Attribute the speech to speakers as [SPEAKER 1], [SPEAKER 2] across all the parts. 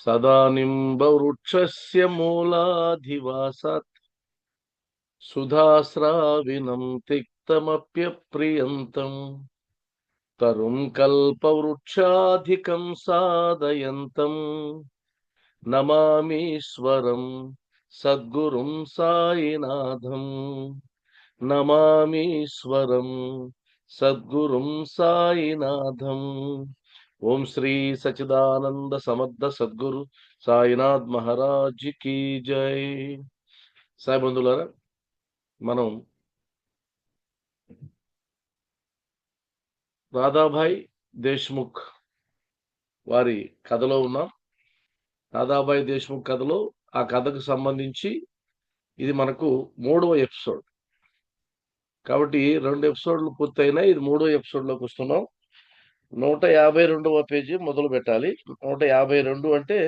[SPEAKER 1] సదా నింబవృక్షస్య మూలాధివాసాత్ సుధాస్రావినం తిక్తమప్యప్రియంతం తరుం కల్పవృక్షాధికం సాదయంతం నమామీశ్వరం సద్గురుం సాయినాథం. నమామీశ్వరం సద్గురుం సాయినాథం. ఓం శ్రీ సచిదానంద సమర్థ సద్గురు సాయినాథ్ మహారాజ్ కీ జై. సాయి బంధువులారా, మనం దాదాభాయ్ దేశ్ముఖ్ వారి కథలో ఉన్నాం. దాదాభాయ్ దేశ్ముఖ్ కథలో ఆ కథకు సంబంధించి ఇది మనకు 3వ ఎపిసోడ్ కాబట్టి 2 ఎపిసోడ్లు పూర్తయినాయి. ఇది 3వ ఎపిసోడ్లోకి వస్తున్నాం. 152వ పేజీ మొదలు పెట్టాలి. 152 అంటే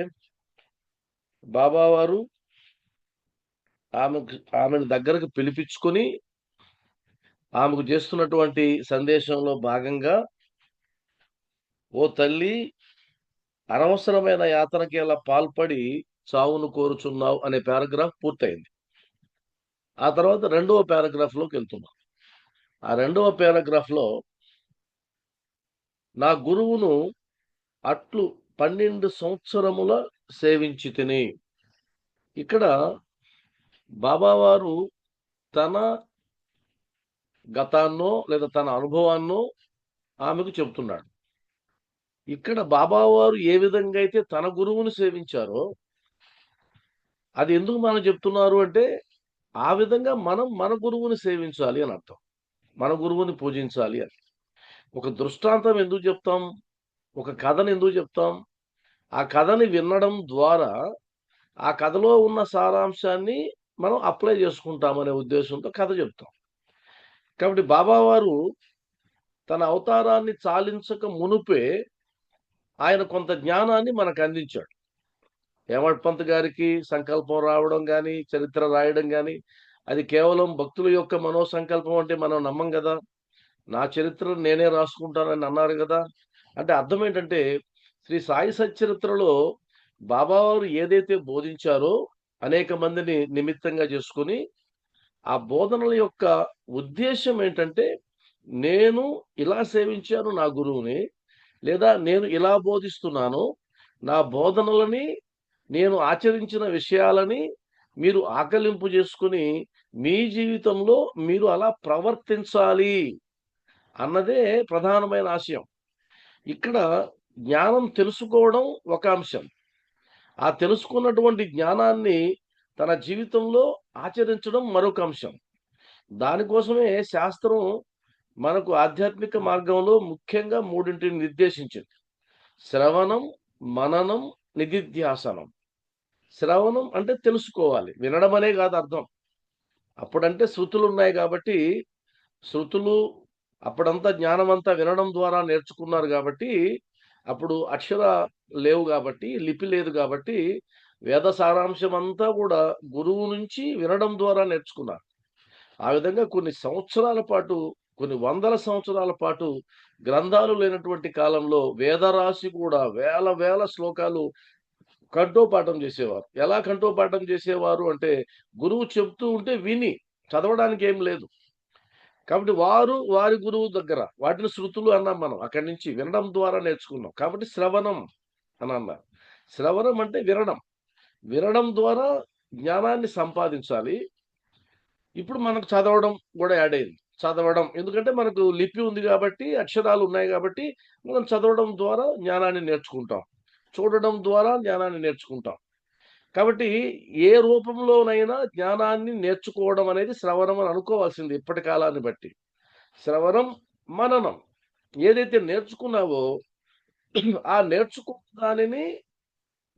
[SPEAKER 1] బాబావారు ఆమెను దగ్గరకు పిలిపించుకొని ఆమెకు చేస్తున్నటువంటి సందేశంలో భాగంగా, ఓ తల్లి, అనవసరమైన యాతనకి అలా పాల్పడి చావును కోరుచున్నావు అనే పారాగ్రాఫ్ పూర్తయింది. ఆ తర్వాత 2వ పారాగ్రాఫ్లోకి వెళ్తున్నాం. ఆ 2వ పారాగ్రాఫ్లో నా గురువును అట్లు 12 సంవత్సరముల సేవించి తిని, ఇక్కడ బాబావారు తన గతాన్నో లేదా తన అనుభవాన్నో ఆమెకు చెబుతున్నాడు. ఇక్కడ బాబావారు ఏ విధంగా అయితే తన గురువుని సేవించారో అది ఎందుకు మనం చెప్తున్నారు అంటే, ఆ విధంగా మనం మన గురువుని సేవించాలి అని అర్థం. మన గురువుని పూజించాలి అని. ఒక దృష్టాంతం ఎందుకు చెప్తాం, ఒక కథను ఎందుకు చెప్తాం? ఆ కథని వినడం ద్వారా ఆ కథలో ఉన్న సారాంశాన్ని మనం అప్లై చేసుకుంటామనే ఉద్దేశంతో కథ చెప్తాం. కాబట్టి బాబావారు తన అవతారాన్ని చాలించక మునుపే ఆయన కొంత జ్ఞానాన్ని మనకు అందించాడు. హేమడ్ పంత్ గారికి సంకల్పం రావడం కానీ, చరిత్ర రాయడం కానీ, అది కేవలం భక్తుల యొక్క మనోసంకల్పం అంటే మనం నమ్మం కదా. నా చరిత్ర నేనే రాసుకుంటానని అన్నారు కదా. అంటే అర్థం ఏంటంటే, శ్రీ సాయి సచ్చరిత్రలో బాబావారు ఏదైతే బోధించారో అనేక మందిని నిమిత్తంగా చేసుకుని, ఆ బోధనల యొక్క ఉద్దేశం ఏంటంటే, నేను ఇలా సేవించాను నా గురువుని, లేదా నేను ఇలా బోధిస్తున్నాను, నా బోధనలని, నేను ఆచరించిన విషయాలని మీరు ఆకలింపు చేసుకుని మీ జీవితంలో మీరు అలా ప్రవర్తించాలి అన్నదే ప్రధానమైన ఆశయం. ఇక్కడ జ్ఞానం తెలుసుకోవడం ఒక అంశం. ఆ తెలుసుకున్నటువంటి జ్ఞానాన్ని తన జీవితంలో ఆచరించడం మరొక అంశం. దానికోసమే శాస్త్రం మనకు ఆధ్యాత్మిక మార్గంలో ముఖ్యంగా 3ంటిని నిర్దేశించింది: శ్రవణం, మననం, నిధిధ్యాసనం. శ్రవణం అంటే తెలుసుకోవాలి, వినడం అనే కాదు అర్థం. అప్పుడంటే శృతులు ఉన్నాయి కాబట్టి, శృతులు అప్పుడంతా జ్ఞానమంతా వినడం ద్వారా నేర్చుకున్నారు కాబట్టి, అప్పుడు అక్షర లేవు కాబట్టి, లిపి లేదు కాబట్టి, వేద సారాంశం అంతా కూడా గురువు నుంచి వినడం ద్వారా నేర్చుకున్నారు. ఆ విధంగా కొన్ని సంవత్సరాల పాటు, కొన్ని వందల సంవత్సరాల పాటు గ్రంథాలు లేనటువంటి కాలంలో వేదరాశి కూడా వేల వేల శ్లోకాలు కంఠోపాఠం చేసేవారు. ఎలా కంఠోపాఠం చేసేవారు అంటే, గురువు చెప్తూ ఉంటే విని, చదవడానికి ఏం లేదు. కాబట్టి వారు వారి గురువు దగ్గర, వాటిని శృతులు అన్నాం మనం. అక్కడి నుంచి వినడం ద్వారా నేర్చుకున్నాం. కాబట్టి శ్రవణం అని అన్నారు. శ్రవణం అంటే వినడం. వినడం ద్వారా జ్ఞానాన్ని సంపాదించాలి. ఇప్పుడు మనకు చదవడం కూడా యాడ్ అయింది. చదవడం ఎందుకంటే మనకు లిపి ఉంది కాబట్టి, అక్షరాలు ఉన్నాయి కాబట్టి, మనం చదవడం ద్వారా జ్ఞానాన్ని నేర్చుకుంటాం. చూడడం ద్వారా జ్ఞానాన్ని నేర్చుకుంటాం. కాబట్టి ఏ రూపంలోనైనా జ్ఞానాన్ని నేర్చుకోవడం అనేది శ్రవణం అని అనుకోవాల్సింది ఇప్పటి కాలాన్ని బట్టి. శ్రవణం, మననం. ఏదైతే నేర్చుకున్నావో ఆ నేర్చుకున్న దానిని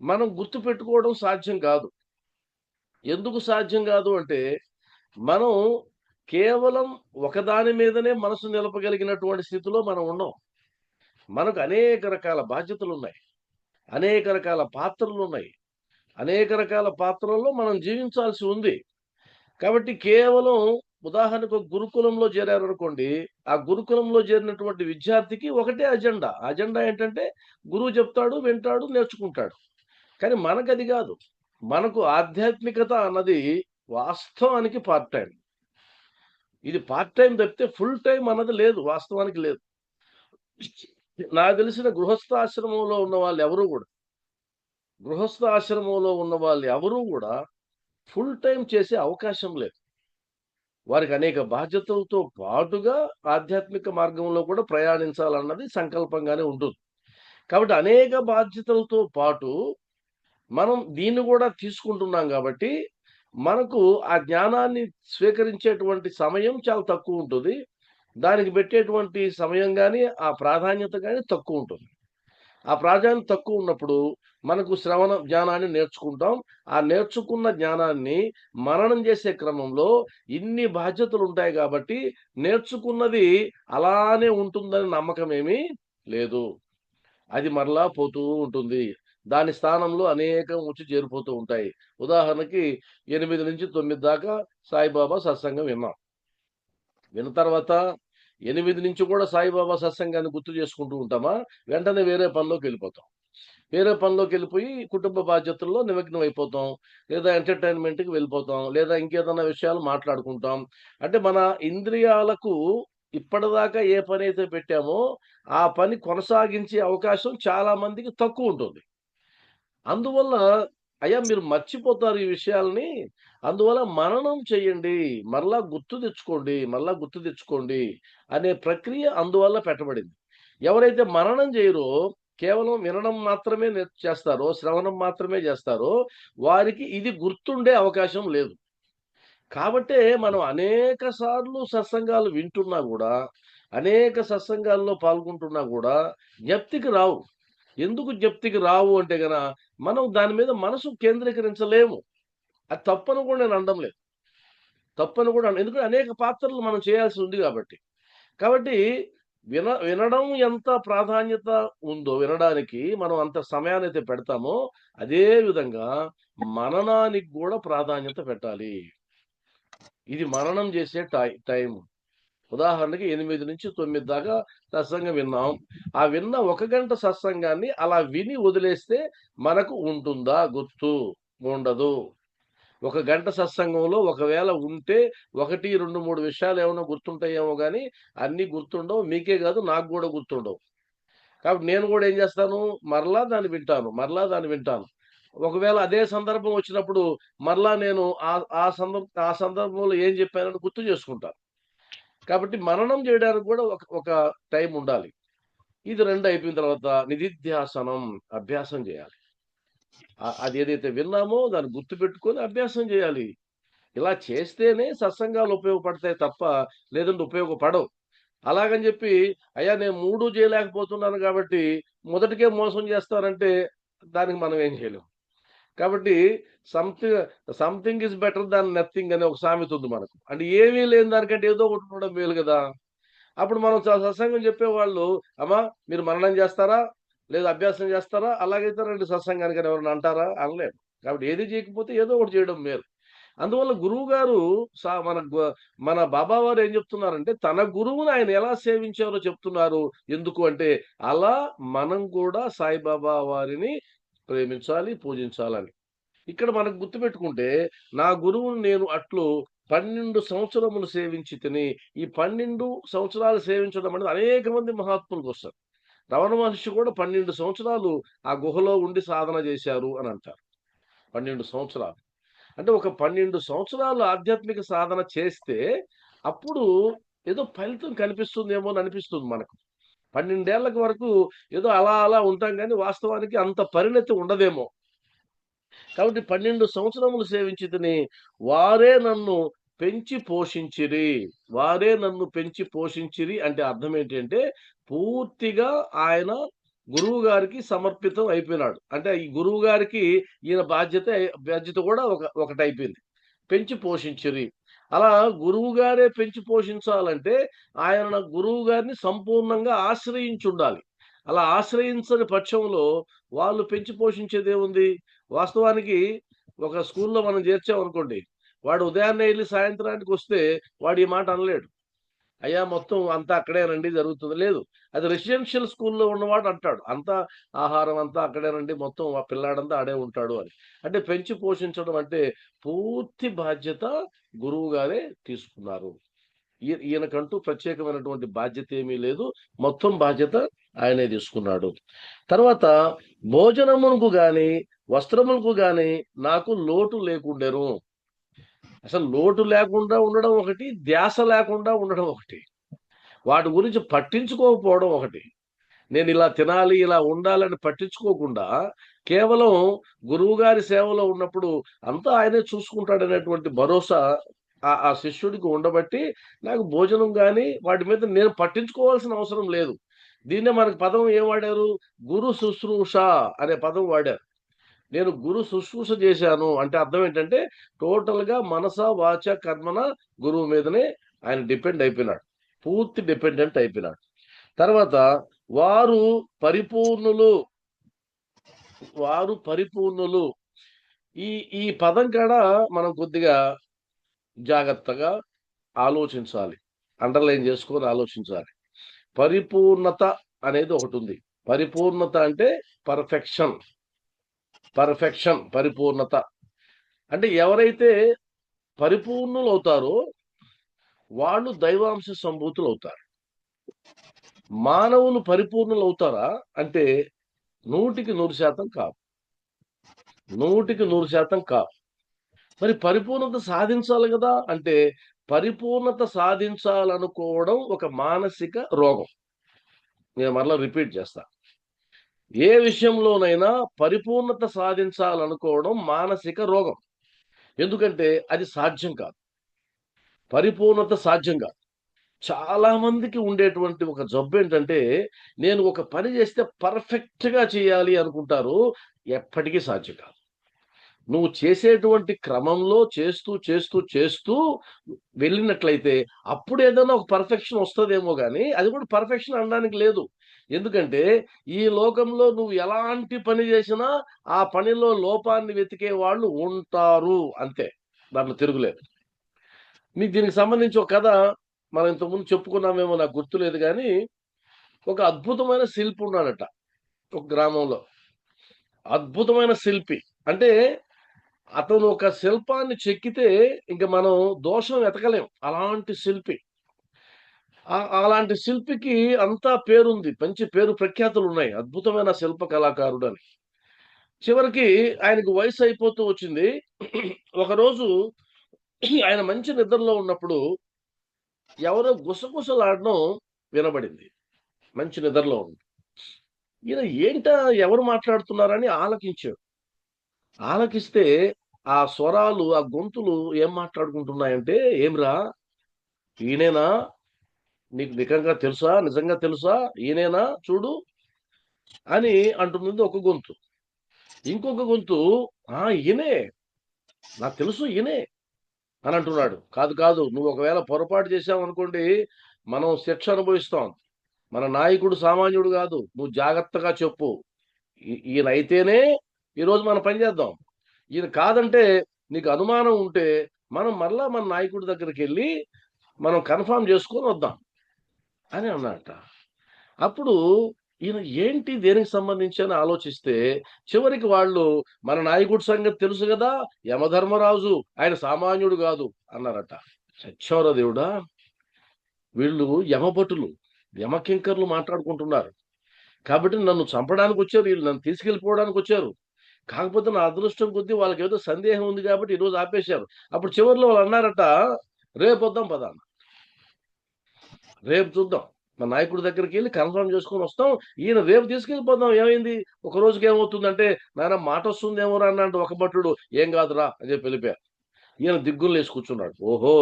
[SPEAKER 1] మనం గుర్తుపెట్టుకోవడం సాధ్యం కాదు. ఎందుకు సాధ్యం కాదు అంటే, మనం కేవలం ఒకదాని మీదనే మనసు నిలపగలిగినటువంటి స్థితిలో మనం ఉండం. మనకు అనేక రకాల బాధ్యతలున్నాయి. అనేక రకాల పాత్రలున్నాయి. అనేక రకాల పాత్రల్లో మనం జీవించాల్సి ఉంది. కాబట్టి కేవలం ఉదాహరణకు ఒక గురుకులంలో చేరారనుకోండి, ఆ గురుకులంలో చేరినటువంటి విద్యార్థికి ఒకటే అజెండా. అజెండా ఏంటంటే, గురువు చెప్తాడు, వింటాడు, నేర్చుకుంటాడు. కానీ మనకది కాదు. మనకు ఆధ్యాత్మికత అన్నది వాస్తవానికి పార్ట్ టైం. ఇది పార్ట్ టైం తప్పితే ఫుల్ టైం అన్నది లేదు. వాస్తవానికి లేదు. నాకు తెలిసిన గృహస్థాశ్రమంలో ఉన్న వాళ్ళు ఎవరు కూడా ఫుల్ టైం చేసే అవకాశం లేదు. వారికి అనేక బాధ్యతలతో పాటుగా ఆధ్యాత్మిక మార్గంలో కూడా ప్రయాణించాలన్నది సంకల్పంగానే ఉంటుంది. కాబట్టి అనేక బాధ్యతలతో పాటు మనం దీన్ని కూడా తీసుకుంటున్నాం కాబట్టి, మనకు ఆ జ్ఞానాన్ని స్వీకరించేటువంటి సమయం చాలా తక్కువుంటది. దానికి పెట్టేటువంటి సమయం గాని, ఆ ప్రాధాన్యత గాని తక్కువుంటుంది. ఆ ప్రాధాన్యత తక్కువున్నప్పుడు మనకు శ్రవణ జ్ఞానాన్ని నేర్చుకుంటాం. ఆ నేర్చుకున్న జ్ఞానాన్ని మననం చేసే క్రమంలో ఇన్ని బాధ్యతలుంటాయి కాబట్టి, నేర్చుకున్నది అలానే ఉంటుందని నమ్మకమేమీ లేదు. అది మరలా పోతూ ఉంటుంది. దాని స్థానంలో అనేకం వచ్చి చేరిపోతూ ఉంటాయి. ఉదాహరణకి 8-9 దాకా సాయిబాబా సత్సంగం విన్నాం. విన్న తర్వాత 8 నుంచి కూడా సాయిబాబా సత్సంగాన్ని గుర్తు చేసుకుంటూ ఉంటామా? వెంటనే వేరే పనిలోకెళ్ళిపోతాం. వేరే పనిలోకెళ్ళిపోయి కుటుంబ బాధ్యతల్లో నిమగ్నం అయిపోతాం. లేదా ఎంటర్‌టైన్‌మెంట్‌కి వెళ్ళిపోతాం. లేదా ఇంకేదన్నా విషయాలు మాట్లాడుకుంటాం. అంటే మన ఇంద్రియాలకు ఇప్పటిదాకా ఏ పనైతే పెట్టామో, ఆ పని కొనసాగించే అవకాశం చాలా మందికి తక్కువుంటుంది. అందువల్ల అయ్యా మీరు మర్చిపోతారు ఈ విషయాల్ని. అందువల్ల మననం చేయండి. మరలా గుర్తు తెచ్చుకోండి అనే ప్రక్రియ అందువల్ల పెట్టబడింది. ఎవరైతే మననం చేయరో, కేవలం వినడం మాత్రమే చేస్తారో, శ్రవణం మాత్రమే చేస్తారో, వారికి ఇది గుర్తుండే అవకాశం లేదు. కాబట్టే మనం అనేక సార్లు సత్సంగాలు వింటున్నా గూడా, అనేక సత్సంగాల్లో పాల్గొంటున్నా గూడా జ్ఞప్తికి రావు. ఎందుకు జ్ఞప్తికి రావు అంటే మనం దాని మీద మనసు కేంద్రీకరించలేము. అది తప్పని కూడా నేను అనడం లేదు. ఎందుకంటే అనేక పాత్రలు మనం చేయాల్సి ఉంది గాబట్టి. కాబట్టి వినడం ఎంత ప్రాధాన్యత ఉందో వినడానికి మనం అంత సమయాన్నైతే పెడతామో, అదే విధంగా మననానికి గూడా ప్రాధాన్యత పెట్టాలి. ఇది మననం చేసే టైం. ఉదాహరణకి 8-9 దాకా సత్సంగం విన్నాం. ఆ విన్న 1 గంట సత్సంగాన్ని అలా విని వదిలేస్తే మనకు ఉంటుందా గుర్తు? ఉండదు. 1 గంట సత్సంగంలో ఒకవేళ ఉంటే 1, 2, 3 విషయాలేమన్నా గుర్తుంటాయేమో గానీ, అన్నీ గుర్తుండవు. మీకే గాదు నాకు గూడా గుర్తుండవు. కాబట్టి నేను గూడా ఏం జేస్తాను, మరలా దాన్ని వింటాను. ఒకవేళ అదే సందర్భం వచ్చినప్పుడు మరలా నేను ఆ సందర్భంలో ఏం జెప్పానని గుర్తు జేసుకుంటాను. కాబట్టి మననం జేయడానికి గూడా ఒక టైముండాలి. ఇది 2 అయిపోయిన తర్వాత నిధిధ్యాసనం అభ్యాసం జేయాలి. అదేదైతే విన్నామో దాన్ని గుర్తుపెట్టుకొని అభ్యాసం జేయాలి. ఇలా చేస్తేనే సత్సంగాలు ఉపయోగపడతాయి తప్ప, లేదంటే ఉపయోగపడవు. అలాగని జెప్పి, అయ్యా నేను 3 జేయలేకపోతున్నాను గాబట్టి, మొదటికే మోసం జేస్తానంటే, దానికి మనం ఏం జేయలేం. కాబట్టి something something is better than nothing అనే ఒక సామెత ఉంది మనకు. అంటే ఏమీ లేని దానికంటే ఏదో ఒకటి ఉండడం మేలు గదా! అప్పుడు మనం సత్సంగం చెప్పేవాళ్ళు, అమ్మా మీరు మననం చేస్తారా? లేదా అభ్యాసం చేస్తారా? అలాగైతే రండి సత్సంగానికి అని ఎవరైనా అంటారా? అనలేరు. కాబట్టి ఏది చేయకపోతే ఏదో ఒకటి చేయడం మేలు. అందువల్ల గురువుగారు స మన గు మన బాబా వారు ఏం చెప్తున్నారంటే, తన గురువుని ఆయన ఎలా సేవించారో చెప్తున్నారు. ఎందుకు అంటే, అలా మనం కూడా సాయిబాబా వారిని ప్రేమించాలి, పూజించాలని. ఇక్కడ మనకు గుర్తుపెట్టుకుంటే, నా గురువుని నేను అట్లు 12 సంవత్సరములు సేవించితిని. ఈ 12 సంవత్సరాలు సేవించడం అనేది అనేక మంది మహాత్ములకొస్తారు. రమణ మహర్షి కూడా 12 సంవత్సరాలు ఆ గుహలో ఉండి సాధన చేశారు అని అంటారు. 12 సంవత్సరాలు. అంటే ఒక 12 సంవత్సరాలు ఆధ్యాత్మిక సాధన చేస్తే, అప్పుడు ఏదో ఫలితం కనిపిస్తుందేమో అని అనిపిస్తుంది మనకు. 12 ఏళ్ల వరకు ఏదో అలా అలా ఉంటాం గానీ, వాస్తవానికి అంత పరిణతి ఉండదేమో. కాబట్టి 12 సంవత్సరములు సేవించితిని. వారే నన్ను పెంచి పోషించిరి. వారే నన్ను పెంచి పోషించిరి అంటే అర్థం ఏంటి అంటే, పూర్తిగా ఆయన గురువు గారికి సమర్పితం అయిపోయినాడు. అంటే ఈ గురువు గారికి ఈయన బాధ్యత కూడా ఒకటైపోయింది. పెంచి పోషించిరి. అలా గురువు గారే పెంచి పోషించాలంటే, ఆయన గురువు గారిని సంపూర్ణంగా ఆశ్రయించుండాలి. అలా ఆశ్రయించని పక్షంలో వాళ్ళు పెంచి పోషించేదేముంది? వాస్తవానికి ఒక స్కూల్‌లో మనం చేర్చామనుకోండి. వాడు ఉదయాన్నే ఎళ్లి సాయంత్రానికొస్తే వాడు ఈ మాట అనలేడు. అయ్యా మొత్తం అంతా అక్కడేనండి జరుగుతుంది. లేదు, అది రెసిడెన్షియల్ స్కూల్‌లో ఉన్నవాడు అంటాడు. అంతా ఆహారం అంతా అక్కడేనండి, మొత్తం ఆ పిల్లాడంతా ఆడే ఉంటాడు అని. అంటే పెంచి పోషించడం అంటే పూర్తి బాధ్యత గురువు గారే తీసుకున్నారు. ఈయనకంటూ ప్రత్యేకమైనటువంటి బాధ్యత ఏమీ లేదు. మొత్తం బాధ్యత ఆయనే తీసుకున్నాడు. తర్వాత భోజనమునకు గాని, వస్త్రములకు గాని నాకు లోటు లేకుండెను. అసలు లోటు లేకుండా ఉండడం ఒకటి, ధ్యాస లేకుండా ఉండడం ఒకటి. వాటి గురించి పట్టించుకోకపోవడం ఒకటి. నేను ఇలా తినాలి, ఇలా ఉండాలని పట్టించుకోకుండా, కేవలం గురువుగారి సేవలో ఉన్నప్పుడు అంతా ఆయనే చూసుకుంటాడనేటువంటి భరోసా ఆ శిష్యుడికి ఉండబట్టి, నాకు భోజనం గాని, వాటి మీద నేను పట్టించుకోవాల్సిన అవసరం లేదు. దీన్నే మనకు పదం ఏం వాడారు? గురు శుశ్రూష అనే పదం వాడారు. నేను గురు శుశ్రూష చేశాను అంటే అర్థం ఏంటంటే, టోటల్‌గా మనస, వాచ, కర్మన గురువు మీదనే ఆయన డిపెండ్ అయిపోయినాడు. పూర్తి డిపెండెంట్ అయిపోయినాడు. తర్వాత వారు పరిపూర్ణులు, వారు పరిపూర్ణులు. ఈ ఈ పదం కాడ మనం కొద్దిగా జాగ్రత్తగా ఆలోచించాలి. అండర్‌లైన్ చేసుకొని ఆలోచించాలి. పరిపూర్ణత అనేది ఒకటుంది. పరిపూర్ణత అంటే పర్ఫెక్షన్. పర్ఫెక్షన్, పరిపూర్ణత. అంటే ఎవరైతే పరిపూర్ణులవుతారో వాళ్ళు దైవాంశ సంభూతులవుతారు. మానవులు పరిపూర్ణులవుతారా అంటే 100కి 100% కాదు. 100కి 100% కాదు. మరి పరిపూర్ణత సాధించాలి గదా! అంటే పరిపూర్ణత సాధించాలనుకోవడం ఒక మానసిక రోగం. నేను మరలా రిపీట్ చేస్తా. ఏ విషయంలోనైనా పరిపూర్ణత సాధించాలనుకోవడం మానసిక రోగం. ఎందుకంటే అది సాధ్యం కాదు. పరిపూర్ణత సాధ్యం కాదు. చాలా మందికి ఉండేటువంటి ఒక జబ్బేంటంటే, నేను ఒక పని చేస్తే పర్ఫెక్ట్‌గా చేయాలి అనుకుంటారు. ఎప్పటికీ సాధ్యం కాదు. నువ్వు చేసేటువంటి క్రమంలో చేస్తూ వెళ్ళినట్లయితే అప్పుడేదన్నా ఒక పర్ఫెక్షన్ వస్తదేమో గానీ, అది కూడా పర్ఫెక్షన్ అనడానికి లేదు. ఎందుకంటే, ఈ లోకంలో నువ్వు ఎలాంటి పని చేసినా, ఆ పనిలో లోపాన్ని వెతికే వాళ్ళు ఉంటారు అంతే. దాంట్లో తిరుగులేదు. మీకు దీనికి సంబంధించి ఒక కథ మనం ఇంతకుముందు చెప్పుకున్నామేమో నాకు గుర్తులేదు గానీ, ఒక అద్భుతమైన శిల్పి ఉన్నాడట ఒక గ్రామంలో. అద్భుతమైన శిల్పి. అంటే అతను ఒక శిల్పాన్ని చెక్కితే ఇంక మనం దోషం వెతకలేం. అలాంటి శిల్పి. అలాంటి శిల్పికి అంతా పేరుంది. మంచి పేరు ప్రఖ్యాతులున్నాయి. అద్భుతమైన శిల్ప కళాకారుడని. చివరికి ఆయనకు వయసు అయిపోతూ వచ్చింది. ఒకరోజు ఆయన మంచి నిద్రలో ఉన్నప్పుడు ఎవరో గుసగుసలాడడం వినబడింది. మంచి నిద్రలో ఉంది. ఈయన ఏంటా ఎవరు మాట్లాడుతున్నారని ఆలకించాడు. ఆలకిస్తే ఆ స్వరాలు, ఆ గొంతులు ఏం మాట్లాడుకుంటున్నాయంటే, "ఏమిరా ఈయనేనా? నీకు నిజంగా తెలుసా? ఈయనేనా చూడు" అని అంటున్నది ఒక గొంతు. ఇంకొక గొంతు, "ఆ! ఈయనే. నాకు తెలుసు ఈయనే" అని అంటున్నాడు. "కాదు, కాదు. నువ్వు ఒకవేళ పొరపాటు చేశావనుకోండి, మనం శిక్ష అనుభవిస్తాం. మన నాయకుడు సామాన్యుడు గాదు. నువ్వు జాగ్రత్తగా చెప్పు. ఈయనైతేనే ఈరోజు మనం పని చేద్దాం. ఈయన కాదంటే నీకు అనుమానం ఉంటే మనం మరలా మన నాయకుడి దగ్గరికెళ్ళి మనం కన్ఫర్మ్ చేసుకొని వద్దాం" అని అన్నాడట. అప్పుడు ఈయన ఏంటి దేనికి సంబంధించి అని ఆలోచిస్తే, చివరికి వాళ్ళు మన నాయకుడి సంగతి తెలుసు గదా! యమధర్మరాజు. ఆయన సామాన్యుడు గాదు అన్నారట. సచ్చావురా దేవుడా! వీళ్ళు యమభటులు, యమకింకర్లు మాట్లాడుకుంటున్నారు. కాబట్టి నన్ను చంపడానికొచ్చారు ఈళ్ళు. నన్ను తీసుకెళ్ళిపోవడానికొచ్చారు. కాకపోతే నా అదృష్టం కొద్దీ వాళ్ళకేదో సందేహం ఉంది కాబట్టి ఈరోజు ఆపేశారు. అప్పుడు చివర్లో వాళ్ళన్నారట, "రేపొద్దాం పద" అన్న. "రేపు చూద్దాం. మా నాయకుడి దగ్గరికెళ్ళి కన్ఫర్మ్ చేసుకొనొస్తాం. ఈయన రేపు తీసుకెళ్ళిపోదాం ఏమైంది? ఒక రోజుకి ఏమవుతుందంటే, నాయనా మాటొస్తుందేమోరా" అన్నాడు ఒక భటుడు. "ఏం కాదురా" అని చెప్పి వెళ్ళిపోయారు. ఈయన దిగ్గున లేసి కూర్చున్నాడు. ఓహో!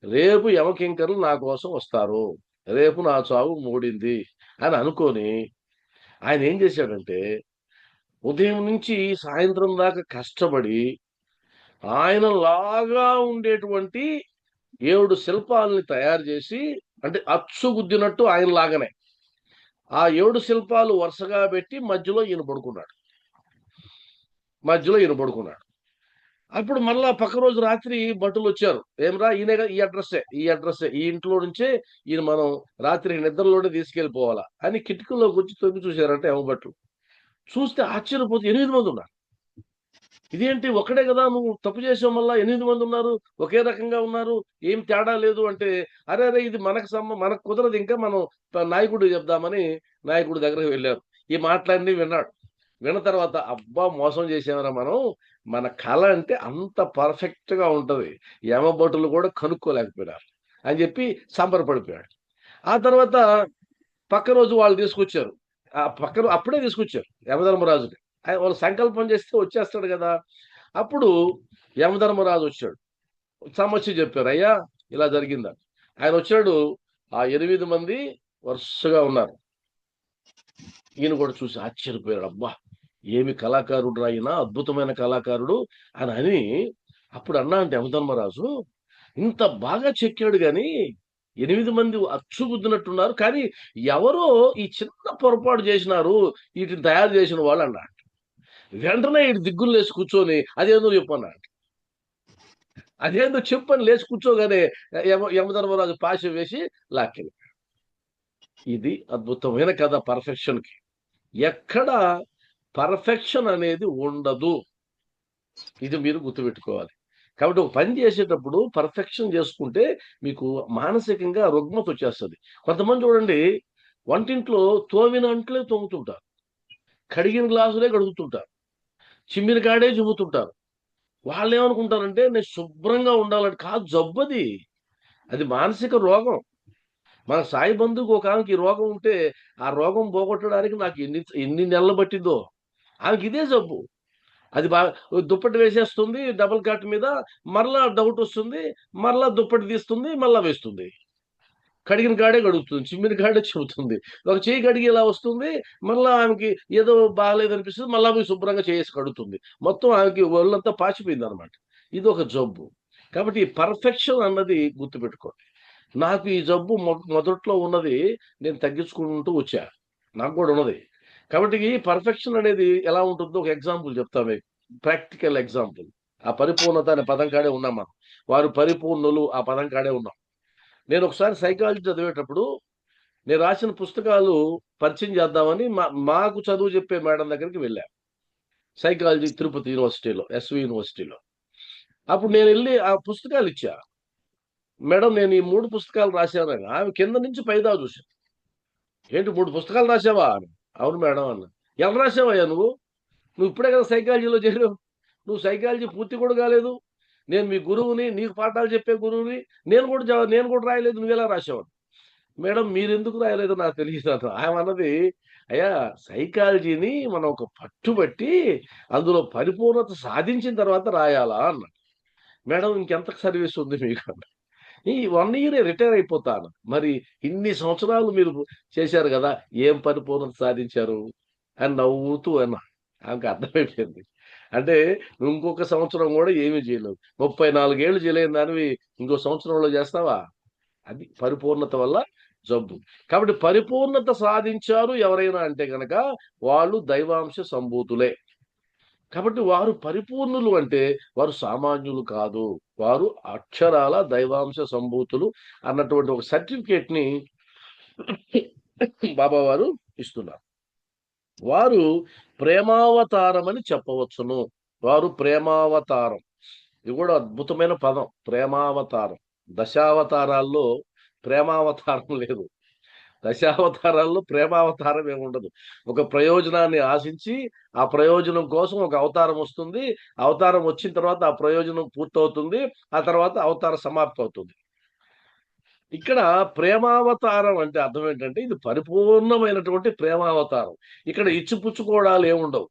[SPEAKER 1] రేపు యమకింకరులు నా కోసం వస్తారు. రేపు నా చావు మూడింది అని అనుకోని ఆయనేం చేశాడంటే, ఉదయం నుంచి సాయంత్రం దాకా కష్టపడి ఆయనలాగా ఉండేటువంటి 7 శిల్పాల్ని తయారు చేసి, అంటే అచ్చుగుద్దినట్టు ఆయనలాగానే. ఆ 7 శిల్పాలు వరుసగా పెట్టి మధ్యలో ఈయన పడుకున్నాడు. అప్పుడు మళ్ళా పక్క రోజు రాత్రి భటులు వచ్చారు. ఏమరా ఈయన ఈ అడ్రస్సే ఈ ఇంట్లో నుంచే ఈయన మనం రాత్రి నిద్రలోనే తీసుకెళ్ళిపోవాలా అని కిటికీలోకి వచ్చి తొంగి చూశారంట యమభట్లు. చూస్తే ఆశ్చర్యపోతే 8 మంది ఉన్నారు. ఇదేంటి ఒక్కడే కదా నువ్వు తప్పు చేసావు, మళ్ళా 8 మంది ఉన్నారు, ఒకే రకంగా ఉన్నారు, ఏం తేడా లేదు అంటే, అరే అరే ఇది మనకు కుదరదు, ఇంకా మనం నాయకుడికి చెప్దామని నాయకుడి దగ్గరికి వెళ్ళారు. ఈ మాటలన్నీ విన్నాడు. విన్న తర్వాత అబ్బా మోసం చేసామరా మనం, మన కళ అంటే అంత పర్ఫెక్ట్ గా ఉంటది, యమభటులు కూడా కనుక్కోలేకపోయినారు అని చెప్పి సంబరపడిపోయాడు. ఆ తర్వాత పక్క రోజు వాళ్ళు తీసుకొచ్చారు. ఆ పక్కన అప్పుడే తీసుకొచ్చారు యమధర్మరాజుని. వాళ్ళు సంకల్పం చేస్తే వచ్చేస్తాడు కదా. అప్పుడు యమధర్మరాజు వచ్చాడు. సమస్య చెప్పారు. అయ్యా ఇలా జరిగిందని. ఆయన వచ్చాడు. ఆ 8 మంది వరుసగా ఉన్నారు. ఈయన కూడా చూసి ఆశ్చర్యపోయాడు. అబ్బా ఏమి కళాకారుడు ఆయన, అద్భుతమైన కళాకారుడు అని అప్పుడు అన్నా అంటే యమధర్మరాజు, ఇంత బాగా చెక్కాడు గాని 8 మంది అచ్చుగుద్దినట్టున్నారు, కానీ ఎవరో ఈ చిన్న పొరపాటు చేసినారు వీటిని తయారు చేసిన వాళ్ళు అన్నాడు. వెంటనే ఇటు దిగ్గులు లేచి కూర్చొని అదేందో చెప్పన్నాడు. అదేందో చెప్పని లేచి కూర్చోగానే యమధర్మరాజు పాశ వేసి లాక్కెళ్ళి. ఇది అద్భుతమైన కథ. పర్ఫెక్షన్ కి ఎక్కడ పర్ఫెక్షన్ అనేది ఉండదు, ఇది మీరు గుర్తుపెట్టుకోవాలి. కాబట్టి ఒక పని చేసేటప్పుడు పర్ఫెక్షన్ చేసుకుంటే మీకు మానసికంగా రుగ్మత వచ్చేస్తుంది. కొంతమంది చూడండి, వంటింట్లో తోమిన అంట్లే తోముతుంటారు, కడిగిన గ్లాసులే కడుగుతుంటారు, చిమ్మిన కాడే చిమ్ముతుంటారు. వాళ్ళు ఏమనుకుంటారంటే నేను శుభ్రంగా ఉండాలని. కాదు, జబ్బది, అది మానసిక రోగం. మన సాయి బంధువుకి ఒక ఆమెకి ఈ రోగం ఉంటే ఆ రోగం పోగొట్టడానికి నాకు ఎన్ని ఎన్ని నెలలు పట్టిందో. ఆమెకి ఇదే జబ్బు. అది బాగా దుప్పటి వేసేస్తుంది డబుల్ కాట్ మీద, మరలా డౌట్ వస్తుంది, మరలా దుప్పటి తీస్తుంది, మళ్ళా వేస్తుంది, కడిగిన కాడే కడుగుతుంది, చిమ్మిన కాడే చెబుతుంది, ఒక చేయి కడిగి ఇలా వస్తుంది, మళ్ళా ఆమెకి ఏదో బాగాలేదు అనిపిస్తుంది, మళ్ళా పోయి శుభ్రంగా చేసి కడుగుతుంది. మొత్తం ఆమెకి ఒళ్ళంతా పాచిపోయింది అనమాట. ఇది ఒక జబ్బు. కాబట్టి ఈ పర్ఫెక్షన్ అన్నది గుర్తుపెట్టుకోండి. నాకు ఈ జబ్బు మొదట్లో ఉన్నది, నేను తగ్గించుకుంటూ వచ్చా, నాకు కూడా ఉన్నది. కాబట్టి ఈ పర్ఫెక్షన్ అనేది ఎలా ఉంటుందో ఒక ఎగ్జాంపుల్ చెప్తా మీకు, ప్రాక్టికల్ ఎగ్జాంపుల్. ఆ పరిపూర్ణత అనే పదం కాడే ఉన్నాం మనం. వారు పరిపూర్ణులు ఆ పదం కాడే ఉన్నాం. నేను ఒకసారి సైకాలజీ చదివేటప్పుడు నేను రాసిన పుస్తకాలు పరిచయం చేద్దామని మాకు చదువు చెప్పే మేడం దగ్గరికి వెళ్ళా. సైకాలజీ తిరుపతి యూనివర్సిటీలో, ఎస్వి యూనివర్సిటీలో. అప్పుడు నేను వెళ్ళి ఆ పుస్తకాలు ఇచ్చా. మేడం నేను ఈ 3 పుస్తకాలు రాశానని. ఆమె కింద నుంచి పైదాకా చూశాను. ఏంటి 3 పుస్తకాలు రాసావా అని. అవును మేడం అన్న. ఎలా రాసావయ్యా నువ్వు? నువ్వు ఇప్పుడే కదా సైకాలజీలో చేరావు, నువ్వు సైకాలజీ పూర్తి కూడా కాలేదు, నేను మీ గురువుని, నీకు పాఠాలు చెప్పే గురువుని, నేను కూడా రాయలేదు, నువ్వు ఎలా రాసావు? మేడం మీరెందుకు రాయలేదో నాకు తెలియదు అన్న. ఆమె అన్నది, అయ్యా సైకాలజీని మనం ఒక పట్టుబట్టి అందులో పరిపూర్ణత సాధించిన తర్వాత రాయాలా అన్న. మేడం ఇంకెంత సర్వీస్ ఉంది మీకు అన్న. ఈ 1 ఇయరే రిటైర్ అయిపోతాను. మరి ఇన్ని సంవత్సరాలు మీరు చేశారు కదా, ఏం పరిపూర్ణత సాధించారు అని నవ్వుతూ అన్నా. ఆమెకు అర్థమైపోయింది. అంటే నువ్వు ఇంకొక సంవత్సరం కూడా ఏమీ చేయలేవు. 34 ఏళ్ళు చేయలేని దానివి ఇంకో సంవత్సరంలో చేస్తావా? అది పరిపూర్ణత వల్ల జబ్బు. కాబట్టి పరిపూర్ణత సాధించారు ఎవరైనా అంటే గనక వాళ్ళు దైవాంశ సంభూతులే. కాబట్టి వారు పరిపూర్ణులు అంటే వారు సామాన్యులు కాదు, వారు అక్షరాల దైవాంశ సంభూతులు అన్నటువంటి ఒక సర్టిఫికేట్ ని బాబా వారు ఇస్తున్నారు. వారు ప్రేమావతారం అని చెప్పవచ్చును. వారు ప్రేమావతారం. ఇది కూడా అద్భుతమైన పదం, ప్రేమావతారం. దశావతారాల్లో ప్రేమావతారం లేదు. దశావతారాల్లో ప్రేమావతారం ఏముండదు. ఒక ప్రయోజనాన్ని ఆశించి ఆ ప్రయోజనం కోసం ఒక అవతారం వస్తుంది. అవతారం వచ్చిన తర్వాత ఆ ప్రయోజనం పూర్తవుతుంది. ఆ తర్వాత అవతార సమాప్తి అవుతుంది. ఇక్కడ ప్రేమావతారం అంటే అర్థం ఏంటంటే ఇది పరిపూర్ణమైనటువంటి ప్రేమావతారం. ఇక్కడ ఇచ్చిపుచ్చుకోవడాలు ఏముండవు.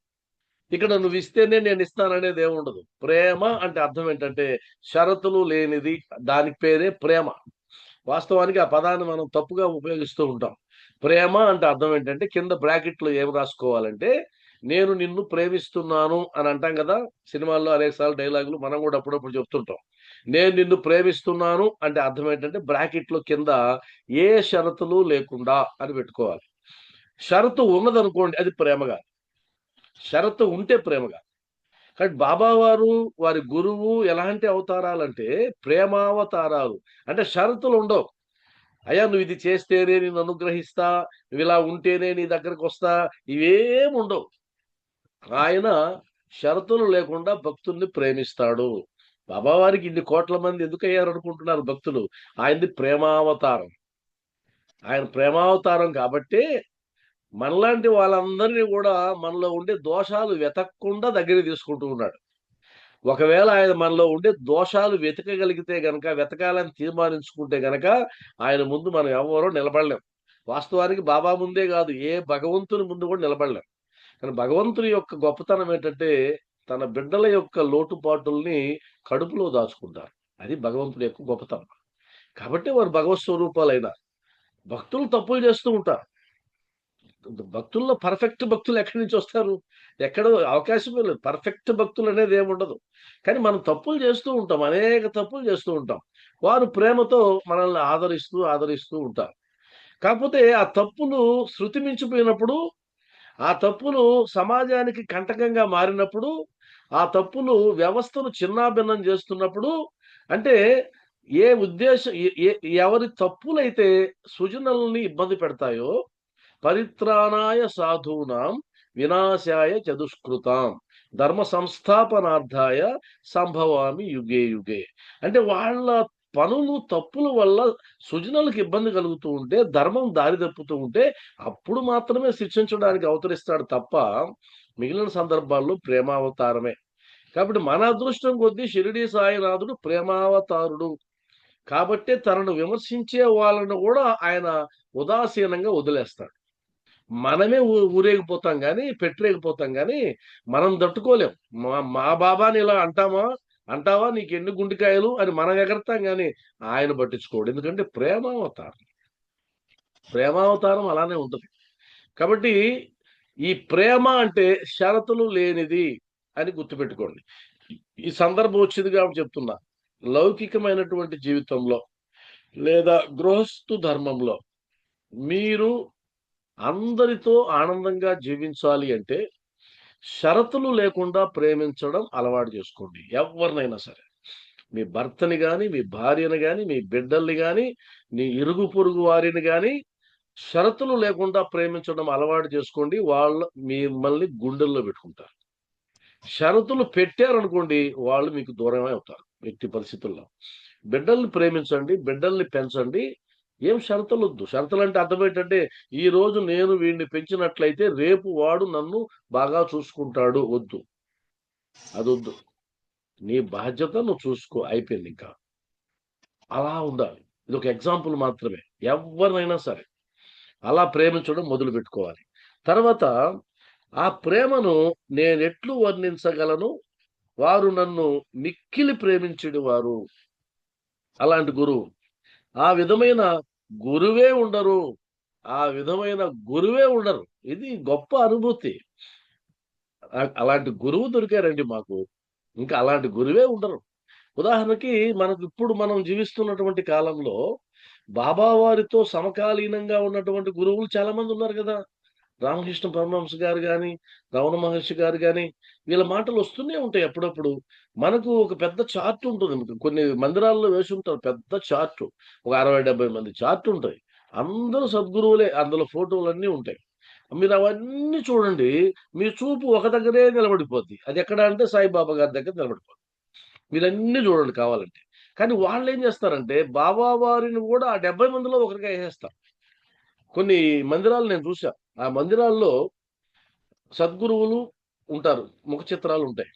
[SPEAKER 1] ఇక్కడ నువ్వు ఇస్తేనే నేను ఇస్తాననేది ఏముండదు. ప్రేమ అంటే అర్థం ఏంటంటే షరతులు లేనిది, దానికి పేరే ప్రేమ. వాస్తవానికి ఆ పదాన్ని మనం తప్పుగా ఉపయోగిస్తూ ఉంటాం. ప్రేమ అంటే అర్థం ఏంటంటే కింద బ్రాకెట్లో ఏం రాసుకోవాలంటే, నేను నిన్ను ప్రేమిస్తున్నాను అని అంటాం కదా సినిమాల్లో అనేకసార్లు డైలాగులు, మనం కూడా అప్పుడప్పుడు చెప్తుంటాం. నేను నిన్ను ప్రేమిస్తున్నాను అంటే అర్థం ఏంటంటే బ్రాకెట్లో కింద ఏ షరతులు లేకుండా అని పెట్టుకోవాలి. షరతు ఉన్నదనుకోండి అది ప్రేమగా, షరతు ఉంటే ప్రేమగా. కాబట్టి బాబా వారు వారి గురువు ఎలాంటి అవతారాలంటే ప్రేమావతారాలు. అంటే షరతులు ఉండవు. అయ్యా నువ్వు ఇది చేస్తేనే నేను అనుగ్రహిస్తా, నువ్వు ఇలా ఉంటేనే నీ దగ్గరకు వస్తా, ఇవేం ఉండవు. ఆయన షరతులు లేకుండా భక్తుల్ని ప్రేమిస్తాడు. బాబా వారికి ఇన్ని కోట్ల మంది ఎందుకు అయ్యారు అనుకుంటున్నారు భక్తులు? ఆయనది ప్రేమావతారం. ఆయన ప్రేమావతారం కాబట్టి మనలాంటి వాళ్ళందరినీ కూడా మనలో ఉండే దోషాలు వెతకకుండా దగ్గరికి తీసుకుంటూ ఉన్నాడు. ఒకవేళ ఆయన మనలో ఉండే దోషాలు వెతకగలిగితే గనక, వెతకాలని తీర్మానించుకుంటే గనక ఆయన ముందు మనం ఎవరో నిలబడలేం. వాస్తవానికి బాబా ముందే కాదు, ఏ భగవంతుని ముందు కూడా నిలబడలేం. కానీ భగవంతుని యొక్క గొప్పతనం ఏంటంటే తన బిడ్డల యొక్క లోటుపాటుల్ని కడుపులో దాచుకుంటారు. అది భగవంతుడి యొక్క గొప్పతనం. కాబట్టి వారు భగవత్ స్వరూపాలైన భక్తులు తప్పులు చేస్తూ ఉంటారు. భక్తుల్లో పర్ఫెక్ట్ భక్తులు ఎక్కడి నుంచి వస్తారు? ఎక్కడో అవకాశమే లేదు. పర్ఫెక్ట్ భక్తులు అనేది ఏముండదు. కానీ మనం తప్పులు చేస్తూ ఉంటాం. అనేక తప్పులు చేస్తూ ఉంటాం. వారు ప్రేమతో మనల్ని ఆదరిస్తూ, ఆదరిస్తూ ఉంటారు. కాకపోతే ఆ తప్పులు శృతి మించిపోయినప్పుడు, ఆ తప్పులు సమాజానికి కంటకంగా మారినప్పుడు, ఆ తప్పులు వ్యవస్థను చిన్నాభిన్నం చేస్తున్నప్పుడు, అంటే ఏ ఉద్దేశం ఎ ఎ ఎవరి తప్పులైతే సుజనుల్ని ఇబ్బంది పెడతాయో పరిత్రాణాయ సాధూనాం వినాశాయ చదుష్కృతాం ధర్మ సంస్థాపనార్థాయ సంభవామి యుగే యుగే. అంటే వాళ్ళ పనులు తప్పుల వల్ల సుజనులకు ఇబ్బంది కలుగుతూ ఉంటే, ధర్మం దారి తప్పుతూ ఉంటే అప్పుడు మాత్రమే శిక్షించడానికి అవతరిస్తాడు తప్ప మిగిలిన సందర్భాల్లో ప్రేమావతారమే. కాబట్టి మన అదృష్టం కొద్దీ షిరిడీ సాయినాథుడు ప్రేమావతారుడు. కాబట్టే తనను విమర్శించే వాళ్ళను కూడా ఆయన ఉదాసీనంగా వదిలేస్తాడు. మనమే ఊరేగిపోతాం గానీ, పెట్టిరేగిపోతాం గానీ, మనం తట్టుకోలేం. మా బాబాని ఇలా అంటామా? అంటావా? నీకెన్ని గుండెకాయలు అని మనం ఎగరతాం గానీ, ఆయన పట్టించుకోడు. ఎందుకంటే ప్రేమావతారం. ప్రేమావతారం అలానే ఉంటది. కాబట్టి ఈ ప్రేమ అంటే షరతులు లేనిది అని గుర్తుపెట్టుకోండి. ఈ సందర్భం వచ్చింది కాబట్టి చెప్తున్నా. లౌకికమైనటువంటి జీవితంలో లేదా గృహస్థు ధర్మంలో మీరు అందరితో ఆనందంగా జీవించాలి అంటే షరతులు లేకుండా ప్రేమించడం అలవాటు చేసుకోండి. ఎవరినైనా సరే. మీ భర్తని గాని, మీ భార్యని గాని, మీ బిడ్డల్ని గాని, నీ ఇరుగు పొరుగు వారిని గాని షరతులు లేకుండా ప్రేమించడం అలవాటు చేసుకోండి. వాళ్ళు మిమ్మల్ని గుండెల్లో పెట్టుకుంటారు. షరతులు పెట్టారనుకోండి వాళ్ళు మీకు దూరమే అవుతారు ఎట్టి పరిస్థితుల్లో. బిడ్డల్ని ప్రేమించండి, బిడ్డల్ని పెంచండి. ఏం షరతులొద్దు. షరతులంటే అర్థం ఏంటంటే, ఈరోజు నేను వీడిని పెంచినట్లయితే రేపు వాడు నన్ను బాగా చూసుకుంటాడు. వద్దు. అదొద్దు. నీ బాధ్యత నువ్వు చూసుకో. అయిపోయిందింకా. అలా ఉండాలి. ఇదొక ఎగ్జాంపుల్ మాత్రమే. ఎవ్వరినైనా సరే. అలా ప్రేమించడం మొదలుపెట్టుకోవాలి. తర్వాత ఆ ప్రేమను నేనెట్లు వర్ణించగలను? వారు నన్ను మిక్కిలి ప్రేమించెడు వారు. అలాంటి గురువు. ఆ విధమైన గురువే ఉండరు. ఆ విధమైన గురువే ఉండరు. ఇది గొప్ప అనుభూతి. అలాంటి గురువు దొరికారండి మాకు. ఇంకా అలాంటి గురువే ఉండరు. ఉదాహరణకి మనకిప్పుడు మనం జీవిస్తున్నటువంటి కాలంలో బాబా వారితో సమకాలీనంగా ఉన్నటువంటి గురువులు చాలా మంది ఉన్నారు గదా! రామకృష్ణ పరమహంస గారు గాని, రమణ మహర్షి గారు గాని, వీళ్ళ మాటలు వస్తూనే ఉంటాయి అప్పుడప్పుడు. మనకు ఒక పెద్ద చార్ట్ ఉంటుంది. కొన్ని మందిరాల్లో వేసుంటారు పెద్ద చార్టు. ఒక 60, 70 మంది చార్ట్ ఉంటాయి. అందరూ సద్గురువులే. అందులో ఫోటోలన్నీ ఉంటాయి. మీరు అవన్నీ చూడండి. మీ చూపు ఒక దగ్గరే నిలబడిపోద్ది. అది ఎక్కడ అంటే సాయిబాబా గారి దగ్గర నిలబడిపోద్ది. మీరన్నీ చూడండి కావాలంటే. కానీ వాళ్ళేం చేస్తారంటే బాబా వారిని గూడా ఆ 70 మందిలో ఒకరిగా ఏసేస్తారు. కొన్ని మందిరాలు నేను చూసా. ఆ మందిరాల్లో సద్గురువులు ఉంటారు. ముఖ చిత్రాలుంటాయి.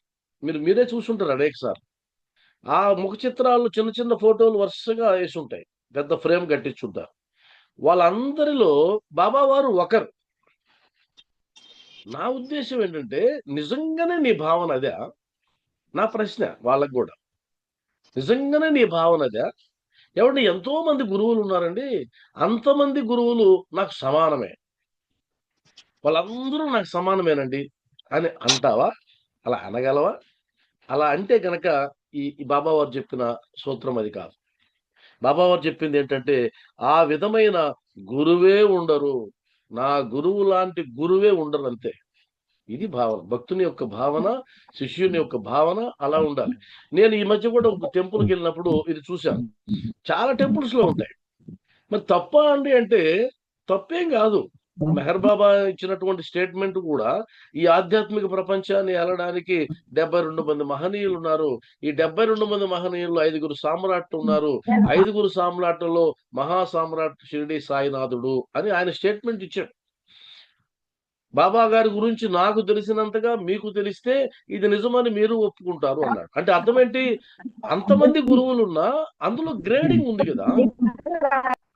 [SPEAKER 1] మీరే చూసుంటారు అనేక సార్లు. ఆ ముఖ చిత్రాలు చిన్న చిన్న ఫోటోలు వరుసగా యేసుంటాయి. పెద్ద ఫ్రేమ్ కట్టించుంటారు. వాళ్ళందరిలో బాబా వారు ఒకరు. నా ఉద్దేశ్యం ఏంటంటే నిజంగానే నీ భావన అదా? నా ప్రశ్న వాళ్ళకి గూడా. నిజంగానే నీ భావన అదా? ఏవండీ ఎంతో మంది గురువులున్నారండి. అంతమంది గురువులు నాకు సమానమే. వాళ్ళందరూ నాకు సమానమేనండి అని అంటావా? అలా అనగలవా? అలా అంటే గనక ఈ బాబా వారు చెప్పిన సూత్రం అది కాదు. బాబా వారు చెప్పిందేంటంటే, ఆ విధమైన గురువే ఉండరు. నా గురువు లాంటి గురువే ఉండరంతే. ఇది భావన, భక్తుని యొక్క భావన, శిష్యుని యొక్క భావన అలా ఉండాలి. నేను ఈ మధ్య కూడా ఒక టెంపుల్కి వెళ్ళినప్పుడు ఇది చూశాను. చాలా టెంపుల్స్ లో ఉంటాయి. మరి తప్ప అండి అంటే తప్పేం కాదు. మెహర్ బాబా ఇచ్చినటువంటి స్టేట్మెంట్ కూడా ఈ ఆధ్యాత్మిక ప్రపంచాన్ని ఏలడానికి 72 మంది మహనీయులు ఉన్నారు. ఈ 72 మంది మహనీయుల్లో 5గురు సామ్రాట్లు ఉన్నారు. 5గురు సామ్రాట్లలో మహా సామ్రాట్ షిరిడి సాయినాథుడు అని ఆయన స్టేట్మెంట్ ఇచ్చాడు. బాబా గారి గురించి నాకు తెలిసినంతగా మీకు తెలిస్తే ఇది నిజమని మీరు ఒప్పుకుంటారు అన్నాడు. అంటే అర్థం ఏంటి? అంతమంది గురువులున్నా అందులో గ్రేడింగ్ ఉంది కదా,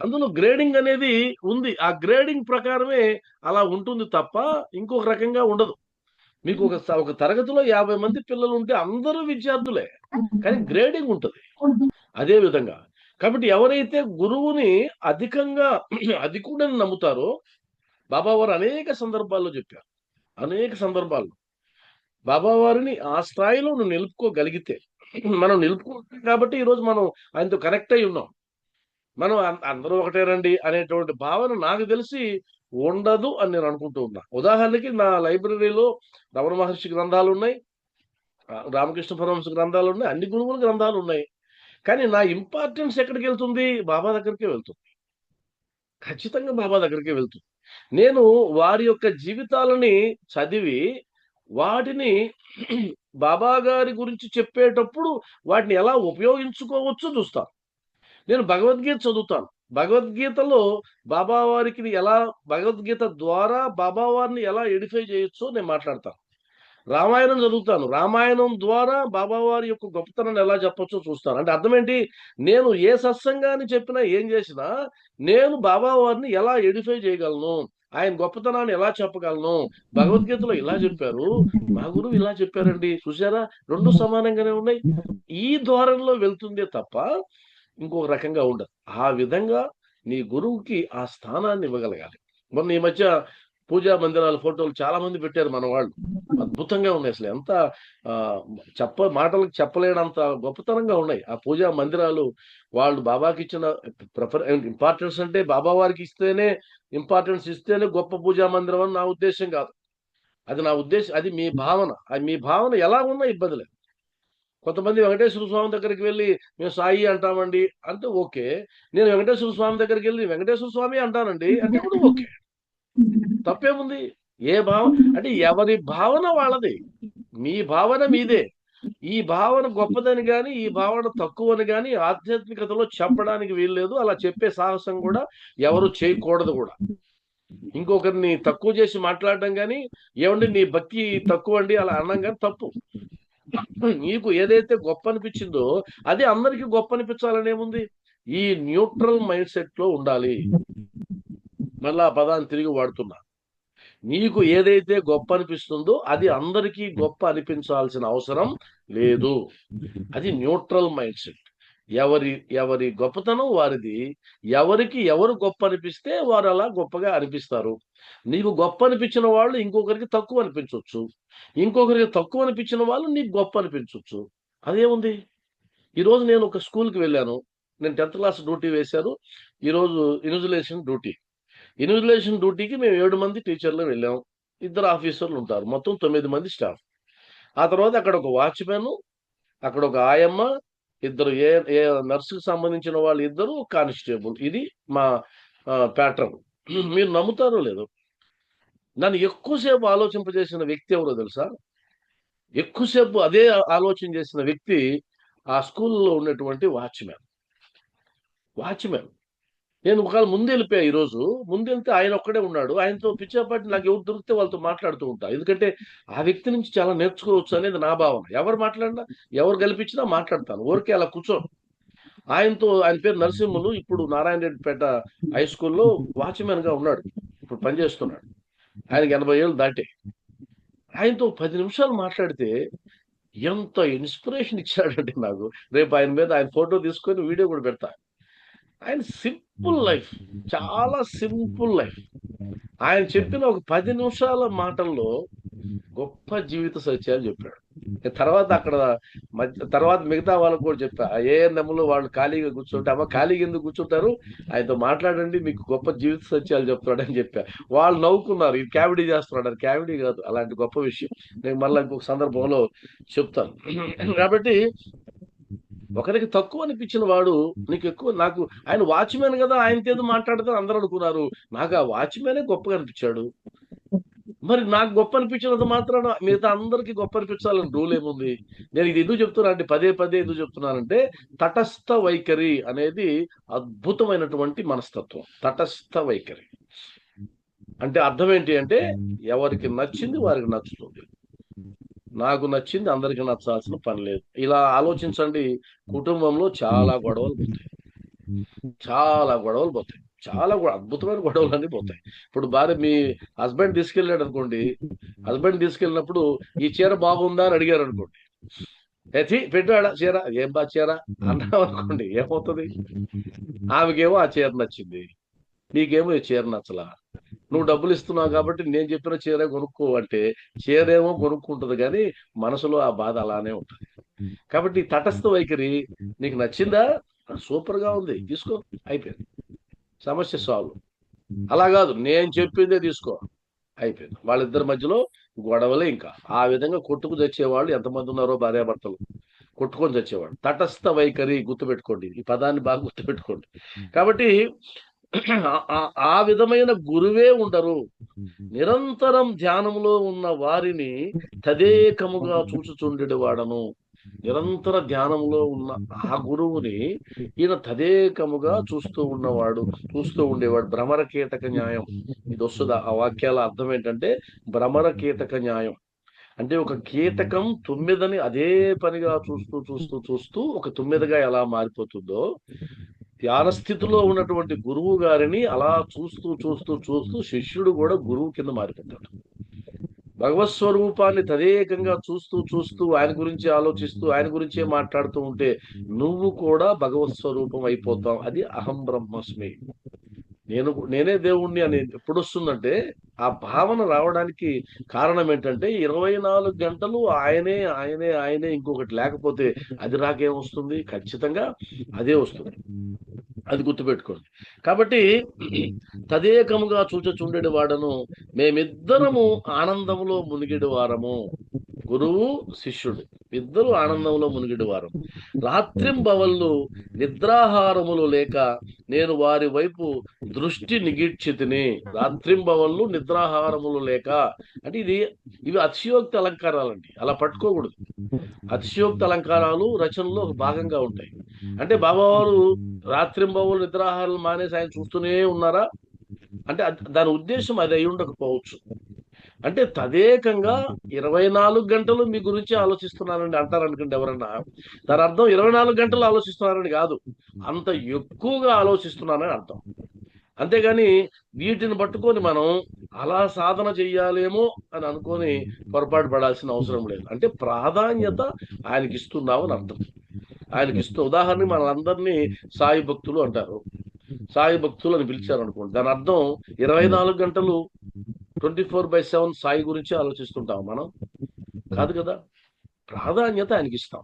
[SPEAKER 1] అందులో గ్రేడింగ్ అనేది ఉంది. ఆ గ్రేడింగ్ ప్రకారమే అలా ఉంటుంది తప్ప ఇంకొక రకంగా ఉండదు. మీకు ఒక తరగతిలో 50 మంది పిల్లలు ఉంటే అందరూ విద్యార్థులే, కానీ గ్రేడింగ్ ఉంటుంది అదే విధంగా. కాబట్టి ఎవరైతే గురువుని అధికంగా అధికుడని నమ్ముతారో, బాబా వారు అనేక సందర్భాల్లో చెప్పారు. అనేక సందర్భాల్లో బాబా వారిని ఆ స్థాయిలో నువ్వు నిలుపుకోగలిగితే, మనం నిలుపుకుంటాం కాబట్టి ఈరోజు మనం ఆయనతో కనెక్ట్ అయి ఉన్నాం. మనం అందరూ ఒకటేనండి అనేటువంటి భావన నాకు తెలిసి ఉండదు అని నేను అనుకుంటూ ఉన్నా. ఉదాహరణకి నా లైబ్రరీలో రమణ మహర్షి గ్రంథాలు ఉన్నాయి, రామకృష్ణ పరమహంస గ్రంథాలు ఉన్నాయి, అన్ని గురువుల గ్రంథాలు ఉన్నాయి. కానీ నా ఇంపార్టెన్స్ ఎక్కడికి వెళ్తుంది? బాబా దగ్గరికే వెళ్తుంది. ఖచ్చితంగా బాబా దగ్గరికే వెళ్తుంది. నేను వారి యొక్క జీవితాలని చదివి వాటిని బాబా గారి గురించి చెప్పేటప్పుడు వాటిని ఎలా ఉపయోగించుకోవచ్చో చూస్తాను. నేను భగవద్గీత చదువుతాను. భగవద్గీతలో బాబా వారికి ఎలా, భగవద్గీత ద్వారా బాబా వారిని ఎలా ఎడిఫై చేయొచ్చో నేను మాట్లాడతాను. రామాయణం చదువుతాను. రామాయణం ద్వారా బాబా వారి యొక్క గొప్పతనాన్ని ఎలా చెప్పొచ్చో చూస్తాను. అంటే అర్థం ఏంటి? నేను ఏ సత్సంగాన్ని చెప్పినా ఏం చేసినా నేను బాబా వారిని ఎలా ఎడిఫై చేయగలను, ఆయన గొప్పతనాన్ని ఎలా చెప్పగలను. భగవద్గీతలో ఇలా చెప్పారు, మా గురువు ఇలా చెప్పారండి, చూసారా, రెండు సమానంగానే ఉన్నాయి. ఈ ధోరణిలో వెళ్తుందే తప్ప ఇంకొక రకంగా ఉండదు. ఆ విధంగా నీ గురువుకి ఆ స్థానాన్ని ఇవ్వగలగాలి. మొన్న ఈ మధ్య పూజా మందిరాల ఫోటోలు చాలా మంది పెట్టారు మన వాళ్ళు. అద్భుతంగా ఉన్నాయి. అసలు ఎంత మాటలకు చెప్పలేనంత గొప్పతనంగా ఉన్నాయి ఆ పూజా మందిరాలు. వాళ్ళు బాబాకి ఇచ్చిన ఇంపార్టెన్స్ అంటే బాబా వారికి ఇస్తేనే, ఇంపార్టెన్స్ ఇస్తేనే గొప్ప పూజా మందిరం అని నా ఉద్దేశం కాదు. అది నా ఉద్దేశం, అది మీ భావన. అది మీ భావన ఎలా ఉన్నా ఇబ్బంది లేదు. కొంతమంది వెంకటేశ్వర స్వామి దగ్గరికి వెళ్ళి మేము సాయి అంటామండి అంటే ఓకే. నేను వెంకటేశ్వర స్వామి దగ్గరికి వెళ్ళి వెంకటేశ్వర స్వామి అంటానండి అంటే కూడా ఓకే. తప్పేముంది? ఏ భావం అంటే ఎవరి భావన వాళ్ళది. మీ భావన మీదే. ఈ భావన గొప్పదని గాని, ఈ భావన తక్కువని గాని ఆధ్యాత్మికతలో చెప్పడానికి వీల్లేదు. అలా చెప్పే సాహసం కూడా ఎవరు చేయకూడదు కూడా. ఇంకొకరిని తక్కువ చేసి మాట్లాడడం గాని, ఏమండి నీ భక్తి తక్కువ అండి అలా అనడం గాని తప్పు. నీకు ఏదైతే గొప్ప అనిపించిందో అది అందరికీ గొప్ప అనిపించాలని ఏముంది? ఈ న్యూట్రల్ మైండ్ సెట్ లో ఉండాలి. మళ్ళా ఆ పదాన్ని తిరిగి వాడుతున్నా. నీకు ఏదైతే గొప్ప అనిపిస్తుందో అది అందరికీ గొప్ప అనిపించాల్సిన అవసరం లేదు. అది న్యూట్రల్ మైండ్ సెట్. ఎవరి ఎవరి గొప్పతనం వారిది. ఎవరికి ఎవరు గొప్ప అనిపిస్తే వారు అలా గొప్పగా అనిపిస్తారు. నీకు గొప్ప అనిపించిన వాళ్ళు ఇంకొకరికి తక్కువ అనిపించవచ్చు. ఇంకొకరికి తక్కువ అనిపించిన వాళ్ళు నీకు గొప్ప అనిపించవచ్చు. అదేముంది? ఈరోజు నేను ఒక స్కూల్కి వెళ్ళాను. నేను 10th క్లాస్ డ్యూటీ వేశారు. ఈరోజు ఇన్విజిలేషన్ డ్యూటీ. ఇన్విజిలేషన్ డ్యూటీకి మేము 7 మంది టీచర్లు వెళ్ళాం. 2 ఆఫీసర్లు ఉంటారు. మొత్తం 9 మంది స్టాఫ్. ఆ తర్వాత అక్కడ ఒక వాచ్మెన్, అక్కడ ఒక ఆయమ్మ, ఇద్దరు ఏ ఏ నర్సుకు సంబంధించిన వాళ్ళు, ఇద్దరు కానిస్టేబుల్. ఇది మా ప్యాటర్న్. మీరు నమ్ముతారో లేదో, నన్ను ఎక్కువసేపు ఆలోచింపజేసిన వ్యక్తి ఎవరో తెలుసా? ఎక్కువసేపు అదే ఆలోచన చేసిన వ్యక్తి ఆ స్కూల్లో ఉన్నటువంటి వాచ్మెన్. వాచ్మెన్ నేను ఒకవేళ ముందెళ్ళిపోయా ఈరోజు. ముందెళ్తే ఆయన ఒక్కడే ఉన్నాడు. ఆయనతో పిచ్చాపాటి నాకు ఎవరు దొరికితే వాళ్ళతో మాట్లాడుతూ ఉంటా. ఎందుకంటే ఆ వ్యక్తి నుంచి చాలా నేర్చుకోవచ్చు అనేది నా భావన. ఎవరు మాట్లాడినా, ఎవరు కల్పించినా మాట్లాడతాను. ఊరికే అలా కూర్చోను. ఆయన పేరు నరసింహులు. ఇప్పుడు నారాయణ రెడ్డిపేట హై స్కూల్లో వాచ్మెన్ గా ఉన్నాడు. ఇప్పుడు పనిచేస్తున్నాడు. ఆయనకి 80 ఏళ్ళు దాటే. ఆయనతో 10 నిమిషాలు మాట్లాడితే ఎంత ఇన్స్పిరేషన్ ఇచ్చాడంటే నాకు. రేపు ఆయన మీద ఆయన ఫోటో తీసుకొని వీడియో కూడా పెడతా. ఆయన సింపుల్ లైఫ్, చాలా సింపుల్ లైఫ్. ఆయన చెప్పిన ఒక 10 నిమిషాల మాటల్లో గొప్ప జీవిత సత్యాలు చెప్పాడు. తర్వాత అక్కడ తర్వాత మిగతా వాళ్ళకు కూడా చెప్పా, ఏఎన్ఎంలో వాళ్ళు ఖాళీగా కూర్చుంటే, అమ్మ ఖాళీగా ఎందుకు కూర్చుంటారు, ఆయనతో మాట్లాడండి, మీకు గొప్ప జీవిత సత్యాలు చెప్తాడని చెప్పా. వాళ్ళు నవ్వుకున్నారు, ఇది కామెడీ చేస్తున్నాడు. అది కామెడీ కాదు, అలాంటి గొప్ప విషయం నేను మళ్ళీ ఇంకొక సందర్భంలో చెప్తాను. కాబట్టి ఒకరికి తక్కువ అనిపించిన వాడు నీకు ఎక్కువ. నాకు ఆయన వాచ్మెన్ కదా, ఆయనతో ఏదో మాట్లాడితే అందరూ అనుకున్నారు, నాకు ఆ వాచ్మెనే గొప్పగా అనిపించాడు. మరి నాకు గొప్ప అనిపించినంత మాత్రాన మిగతా అందరికీ గొప్ప అనిపించాలని రూల్ ఏముంది? నేను ఇది ఎందుకు చెప్తున్నా అంటే, పదే పదే ఎందుకు చెప్తున్నానంటే, తటస్థ వైఖరి అనేది అద్భుతమైనటువంటి మనస్తత్వం. తటస్థ వైఖరి అంటే అర్థం ఏంటి అంటే, ఎవరికి నచ్చింది వారికి నచ్చుతుంది, నాకు నచ్చింది అందరికి నచ్చాల్సిన పని లేదు. ఇలా ఆలోచించండి, కుటుంబంలో చాలా గొడవలు పోతాయి, చాలా గొడవలు పోతాయి, చాలా అద్భుతమైన గొడవలు అన్నీ పోతాయి. ఇప్పుడు భార్య, మీ హస్బెండ్ తీసుకెళ్ళాడు అనుకోండి, హస్బెండ్ తీసుకెళ్ళినప్పుడు ఈ చీర బాగుందా అని అడిగారు అనుకోండి, ఎచ్చి పెట్టాడా చీర, ఏం బా చీర అన్నాం అనుకోండి, ఏమవుతుంది? ఆమెకేమో ఆ చీర నచ్చింది, నీకేమో ఈ చీర నచ్చలా. నువ్వు డబ్బులు ఇస్తున్నావు కాబట్టి నేను చెప్పిన చీరే కొనుక్కో అంటే, చీరేమో కొనుక్కుంటుంది కానీ మనసులో ఆ బాధ అలానే ఉంటుంది. కాబట్టి ఈ తటస్థ వైఖరి, నీకు నచ్చిందా, సూపర్ గా ఉంది, తీసుకో, అయిపోయింది, సమస్య సాల్వ్. అలా కాదు, నేను చెప్పిందే తీసుకో, అయిపోయింది. వాళ్ళిద్దరి మధ్యలో గొడవలే. ఇంకా ఆ విధంగా కొట్టుకు తెచ్చేవాళ్ళు ఎంతమంది ఉన్నారో, భార్యాభర్తలు కొట్టుకొని తెచ్చేవాళ్ళు. తటస్థ వైఖరి, గుర్తుపెట్టుకోండి, ఈ పదాన్ని బాగా గుర్తుపెట్టుకోండి. కాబట్టి ఆ విధమైన గురువే ఉండరు. నిరంతరం ధ్యానంలో ఉన్న వారిని తదేకముగా చూచుచుండెడు వాడను. నిరంతర ధ్యానంలో ఉన్న ఆ గురువుని ఈయన తదేకముగా చూస్తూ ఉండేవాడు. భ్రమర కీటక న్యాయం, ఇది వస్తుంది. ఆ వాక్యాల అర్థం ఏంటంటే, భ్రమర కీటక న్యాయం అంటే, ఒక కీటకం తుమ్మెదని అదే పనిగా చూస్తూ చూస్తూ చూస్తూ ఒక తుమ్మెదగా ఎలా మారిపోతుందో, ధ్యాన స్థితిలో ఉన్నటువంటి గురువు గారిని అలా చూస్తూ చూస్తూ చూస్తూ శిష్యుడు కూడా గురువు కింద మారిపోతాడు. భగవత్ స్వరూపాన్ని తదేకంగా చూస్తూ చూస్తూ ఆయన గురించి ఆలోచిస్తూ ఆయన గురించే మాట్లాడుతూ ఉంటే నువ్వు కూడా భగవత్ స్వరూపం అయిపోతావు. అది అహం బ్రహ్మస్మి, నేనే దేవుణ్ణి అని ఎప్పుడు వస్తుందంటే, ఆ భావన రావడానికి కారణం ఏంటంటే, 24 గంటలు ఆయనే ఆయనే ఆయనే, ఇంకొకటి లేకపోతే అది రాకేమొస్తుంది? ఖచ్చితంగా అదే వస్తుంది, అది గుర్తుపెట్టుకోండి. కాబట్టి తదేకముగా చూచుచుండెడు వాడను, మేమిద్దరము ఆనందంలో మునిగిడి వారము. గురువు శిష్యుడు ఇద్దరు ఆనందంలో మునిగిడి వారం. రాత్రింబవళ్ళు నిద్రాహారములు లేక నేను వారి వైపు దృష్టి నిగిడ్చితిని. రాత్రింబవళ్ళు నిద్రాహారములు లేక అంటే, ఇవి అతిశయోక్తి అలంకారాలండి, అలా పట్టుకోకూడదు. అతిశయోక్తి అలంకారాలు రచనలో ఒక భాగంగా ఉంటాయి. అంటే బాబావారు రాత్రింబవళ్ళు నిద్రాహారాలు మానేసి ఆయన చూస్తూనే ఉన్నారా అంటే, దాని ఉద్దేశం అది అయి ఉండకపోవచ్చు. అంటే తదేకంగా 24 గంటలు మీ గురించి ఆలోచిస్తున్నానండి అంటారు అనుకోండి ఎవరన్నా, దాని అర్థం 24 గంటలు ఆలోచిస్తున్నారని కాదు, అంత ఎక్కువగా ఆలోచిస్తున్నానని అర్థం. అంతేగాని వీటిని పట్టుకొని మనం అలా సాధన చెయ్యాలేమో అని అనుకొని పొరపాటు పడాల్సిన అవసరం లేదు. అంటే ప్రాధాన్యత ఆయనకి ఇస్తున్నావు అని అర్థం. ఆయనకి ఉదాహరణకి మనందరినీ సాయి భక్తులు అంటారు, సాయి భక్తులు అని పిలిచారు అనుకోండి, దాని అర్థం 24 గంటలు 24/7 సాయి గురించి ఆలోచిస్తుంటాం మనం, కాదు కదా. ప్రాధాన్యత ఆయనకి ఇస్తాం.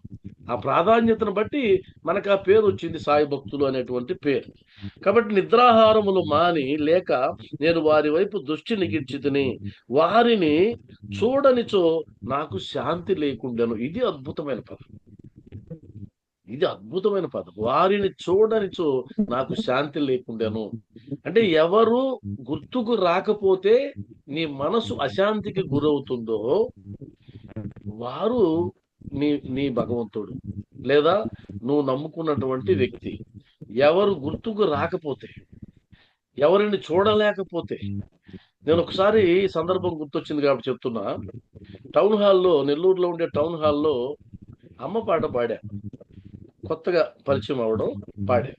[SPEAKER 1] ఆ ప్రాధాన్యతను బట్టి మనకు ఆ పేరు వచ్చింది, సాయి భక్తులు అనేటువంటి పేరు. కాబట్టి నిద్రాహారములు మాని లేక నేను వారి వైపు దృష్టి నిగిడ్చితిని, వారిని చూడనిచో నాకు శాంతి లేకుండెను. ఇది అద్భుతమైన పదం, ఇది అద్భుతమైన పదం. వారిని చూడనిచో నాకు శాంతి లేకుండెను అంటే, ఎవరు గుర్తుకు రాకపోతే నీ మనసు అశాంతికి గురవుతుందో వారు నీ భగవంతుడు లేదా నువ్వు నమ్ముకున్నటువంటి వ్యక్తి. ఎవరు గుర్తుకు రాకపోతే, ఎవరిని చూడలేకపోతే, నేను ఒకసారి ఈ సందర్భం గుర్తొచ్చింది కాబట్టి చెప్తున్నా. టౌన్ హాల్లో, నెల్లూరులో ఉండే టౌన్ హాల్లో అమ్మ పాట పాడా, కొత్తగా పరిచయం అవడం పాడా.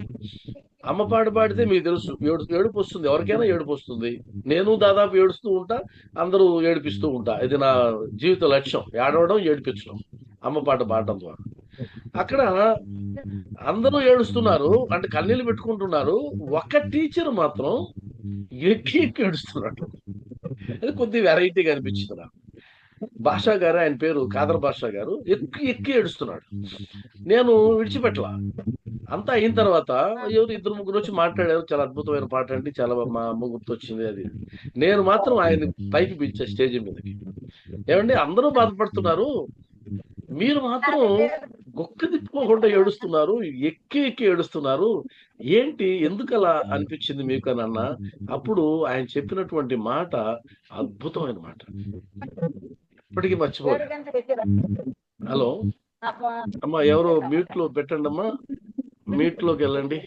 [SPEAKER 1] అమ్మ పాట పాడితే మీకు తెలుసు, ఏడుపు వస్తుంది, ఎవరికైనా ఏడుపు వస్తుంది. నేను దాదాపు ఏడుస్తూ ఉంటా, అందరూ ఏడిపిస్తూ ఉంటా. ఇది నా జీవిత లక్ష్యం, ఏడవడం ఏడిపించడం అమ్మ పాట పాడడం ద్వారా. అక్కడ అందరూ ఏడుస్తున్నారు, అంటే కన్నీళ్ళు పెట్టుకుంటున్నారు. ఒక టీచర్ మాత్రం ఎక్కి ఎక్కి ఏడుస్తున్నాడు. అది కొద్దిగా వెరైటీగా అనిపించింది నాకు. బాషా గారు, ఆయన పేరు కాదర్ బాషా గారు, ఎక్కి ఎక్కి ఏడుస్తున్నాడు. నేను విడిచిపెట్టలా. అంతా అయిన తర్వాత ఎవరు ఇద్దరు ముగ్గురు వచ్చి మాట్లాడారు. చాలా అద్భుతమైన పాట అండి, చాలా మా అమ్మ గుర్తొచ్చింది అది ఇది. నేను మాత్రం ఆయన్ని పైకి పిలిచా స్టేజ్ మీదకి. ఏమండి, అందరూ బాధపడుతున్నారు, మీరు మాత్రం గుక్క తిప్పుకోకుండా ఏడుస్తున్నారు, ఎక్కి ఎక్కి ఏడుస్తున్నారు, ఏంటి, ఎందుకు అలా అనిపించింది మీకు అని అన్నా. అప్పుడు ఆయన చెప్పినటువంటి మాట అద్భుతమైన మాట, ఇప్పటికీ మర్చిపోలే. హలో అమ్మా, ఎవరో మ్యూట్ లో పెట్టండి అమ్మా, మ్యూట్ లోకి వెళ్ళండి.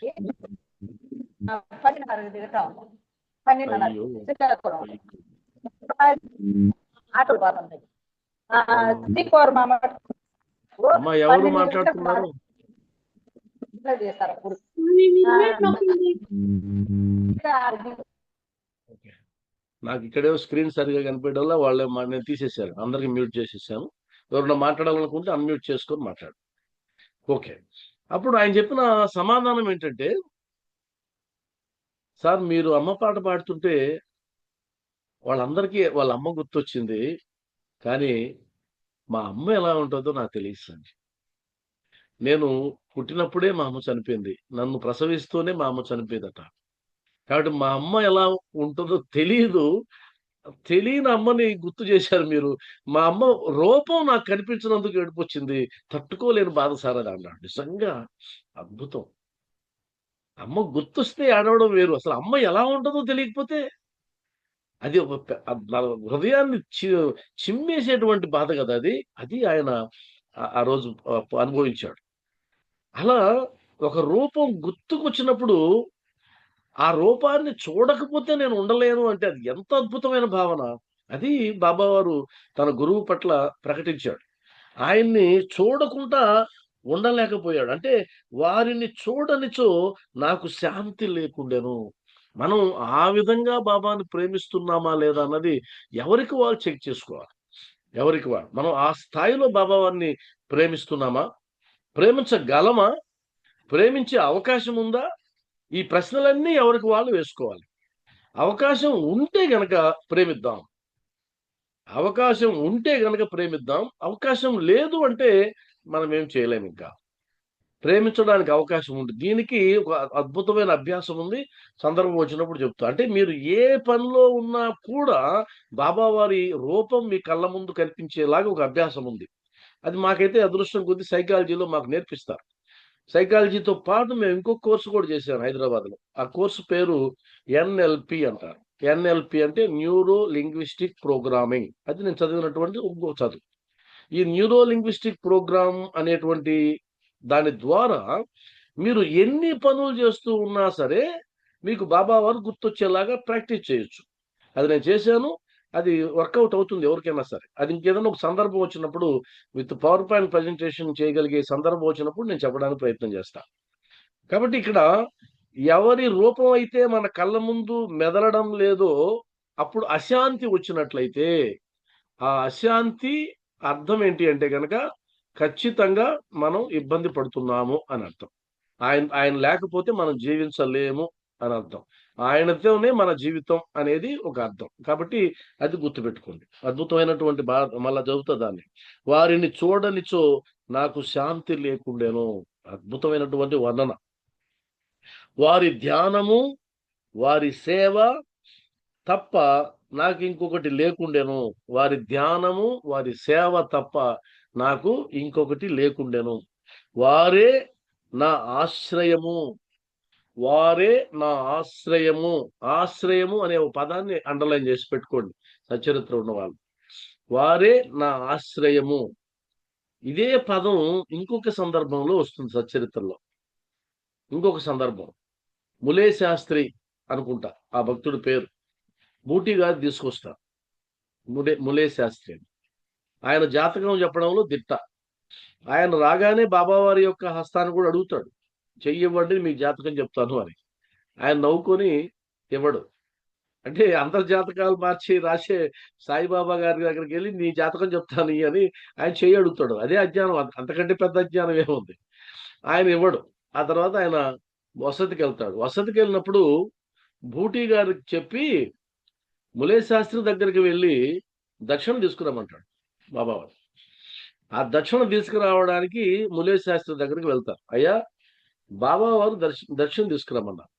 [SPEAKER 1] అయ్యో, అమ్మా ఎవరు మాట్లాడుతున్నారు? ఓకే. నాకు ఇక్కడే స్క్రీన్ సరిగా కనిపించడం వాళ్ళే నేను తీసేసాను, అందరికి మ్యూట్ చేసేసాను. ఎవరన్నా మాట్లాడాలనుకుంటే అన్మ్యూట్ చేసుకొని మాట్లాడు. ఓకే. అప్పుడు ఆయన చెప్పిన సమాధానం ఏంటంటే, సార్ మీరు అమ్మ పాట పాడుతుంటే వాళ్ళందరికీ వాళ్ళ అమ్మ గుర్తొచ్చింది, కానీ మా అమ్మ ఎలా ఉంటుందో నాకు తెలియదు సార్. నేను పుట్టినప్పుడే మా అమ్మ చనిపోయింది, నన్ను ప్రసవిస్తూనే మా అమ్మ చనిపోయిందట. కాబట్టి మా అమ్మ ఎలా ఉంటుందో తెలియదు, తెలియని అమ్మని గుర్తు చేశారు మీరు. మా అమ్మ రూపం నాకు కనిపించినందుకు ఏడుపొచ్చింది, తట్టుకోలేని బాధ సార్ అని అన్నాడు. నిజంగా అద్భుతం. అమ్మ గుర్తొస్తే ఏడవడం వేరు, అసలు అమ్మ ఎలా ఉంటుందో తెలియకపోతే అది ఒక నా హృదయాన్ని చిమ్మేసేటువంటి బాధ కదా అది. అది ఆయన ఆ రోజు అనుభవించాడు. అలా ఒక రూపం గుర్తుకొచ్చినప్పుడు ఆ రూపాన్ని చూడకపోతే నేను ఉండలేను అంటే అది ఎంత అద్భుతమైన భావన. అది బాబావారు తన గురువు పట్ల ప్రకటించాడు. ఆయన్ని చూడకుండా ఉండలేకపోయాడు. అంటే వారిని చూడనిచో నాకు శాంతి లేకుండెను. మనం ఆ విధంగా బాబాని ప్రేమిస్తున్నామా లేదా అన్నది ఎవరికి వాళ్ళు చెక్ చేసుకోవాలి. ఎవరికి వాళ్ళు. మనం ఆ స్థాయిలో బాబా వారిని ప్రేమిస్తున్నామా? ప్రేమించగలమా? ప్రేమించే అవకాశం ఉందా? ఈ ప్రశ్నలన్నీ ఎవరికి వాళ్ళు వేసుకోవాలి. అవకాశం ఉంటే గనక ప్రేమిద్దాం. అవకాశం ఉంటే గనక ప్రేమిద్దాం. అవకాశం లేదు అంటే మనం ఏం చేయలేము ఇంకా. ప్రేమించడానికి అవకాశం ఉంది. దీనికి ఒక అద్భుతమైన అభ్యాసం ఉంది. సందర్భం వచ్చినప్పుడు చెప్తా. అంటే మీరు ఏ పనిలో ఉన్నా కూడా బాబా వారి రూపం మీ కళ్ళ ముందు కనిపించేలాగా ఒక అభ్యాసం ఉంది. అది మాకైతే అదృష్టం కొద్దీ సైకాలజీలో మాకు నేర్పిస్తారు. సైకాలజీతో పాటు మేము ఇంకో కోర్సు కూడా చేశాను హైదరాబాద్‌లో. ఆ కోర్సు పేరు ఎన్ఎల్‌పి అంటారు. ఎన్ఎల్‌పి అంటే న్యూరో లింగ్విస్టిక్ ప్రోగ్రామింగ్. అది నేను చదివినటువంటి ఇంకో చదువు. ఈ న్యూరో లింగ్విస్టిక్ ప్రోగ్రామ్ అనేటువంటి దాని ద్వారా మీరు ఎన్ని పనులు చేస్తూ ఉన్నా సరే మీకు బాబా వారు గుర్తొచ్చేలాగా ప్రాక్టీస్ చేయొచ్చు. అది నేను చేశాను. అది వర్కౌట్ అవుతుంది ఎవరికైనా సరే. అది ఇంకేదైనా ఒక సందర్భం వచ్చినప్పుడు విత్ పవర్ పాయింట్ ప్రజెంటేషన్ చేయగలిగే సందర్భం వచ్చినప్పుడు నేను చెప్పడానికి ప్రయత్నం చేస్తా. కాబట్టి ఇక్కడ ఎవరి రూపం అయితే మన కళ్ళ ముందు మెదలడం లేదో అప్పుడు అశాంతి వచ్చినట్లయితే, ఆ అశాంతి అర్థం ఏంటి అంటే గనక ఖచ్చితంగా మనం ఇబ్బంది పడుతున్నాము అని అర్థం. ఆయన ఆయన లేకపోతే మనం జీవించలేము అని అర్థం. ఆయనతోనే మన జీవితం అనేది ఒక అర్థం. కాబట్టి అది గుర్తుపెట్టుకోండి. అద్భుతమైనటువంటి మళ్ళా చదువుతా దాన్ని. వారిని చూడనిచో నాకు శాంతి లేకుండెను. అద్భుతమైనటువంటి వర్ణన. వారి ధ్యానము, వారి సేవ తప్ప నాకింకొకటి లేకుండెను. వారి ధ్యానము, వారి సేవ తప్ప నాకు ఇంకొకటి లేకుండెను. వారే నా ఆశ్రయము. వారే నా ఆశ్రయము. ఆశ్రయము అనే ఒక పదాన్ని అండర్‌లైన్ చేసి పెట్టుకోండి సచరిత్ర ఉన్నవాళ్ళు. వారే నా ఆశ్రయము. ఇదే పదం ఇంకొక సందర్భంలో వస్తుంది సచ్చరిత్రలో. ఇంకొక సందర్భం. ములే శాస్త్రి అనుకుంటా ఆ భక్తుడి పేరు. బూటీ గారు తీసుకొస్తారు. ములే శాస్త్రి అని. ఆయన జాతకం చెప్పడంలో దిట్ట. ఆయన రాగానే బాబావారి యొక్క హస్తాన్ని కూడా అడుగుతాడు. చెయ్యి ఇవ్వండి మీకు జాతకం చెప్తాను అని. ఆయన నవ్వుకొని ఇవ్వడు. అంటే అంతర్జాతకాలు మార్చి రాసే సాయిబాబా గారి దగ్గరికి వెళ్ళి నీ జాతకం చెప్తాను అని ఆయన చేయి అడుగుతాడు. అదే అజ్ఞానం, అంతకంటే పెద్ద అజ్ఞానం ఏముంది. ఆయన ఇవ్వడు. ఆ తర్వాత ఆయన వసతికి వెళ్తాడు. వసతికి వెళ్ళినప్పుడు బూటీ గారికి చెప్పి ములే శాస్త్రి దగ్గరికి వెళ్ళి దక్షిణ తీసుకురమ్మంటాడు బాబావారు. ఆ దక్షిణ తీసుకురావడానికి ములే శాస్త్రి దగ్గరికి వెళ్తారు. అయ్యా, బాబావారు దక్షిణ తీసుకురమ్మన్నారు.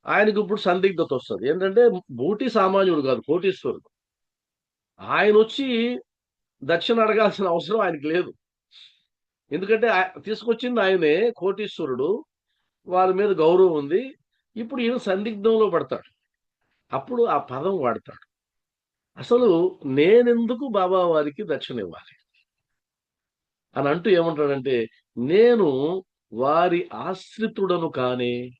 [SPEAKER 1] ఆయనకు ఇప్పుడు సందిగ్ధత వస్తుంది. ఏంటంటే బూటీ సామాన్యుడు కాదు, కోటీశ్వరుడు. ఆయన వచ్చి దక్షిణ అడగాల్సిన అవసరం ఆయనకి లేదు. ఎందుకంటే తీసుకొచ్చింది ఆయనే, కోటీశ్వరుడు, వారి మీద గౌరవం ఉంది. ఇప్పుడు ఈయన సందిగ్ధంలో పడతాడు. అప్పుడు ఆ పదం వాడతాడు. అసలు నేనెందుకు బాబా వారికి దక్షిణ ఇవ్వాలి అని అంటూ ఏమంటాడంటే, నేను వారి ఆశ్రితుడను కానే,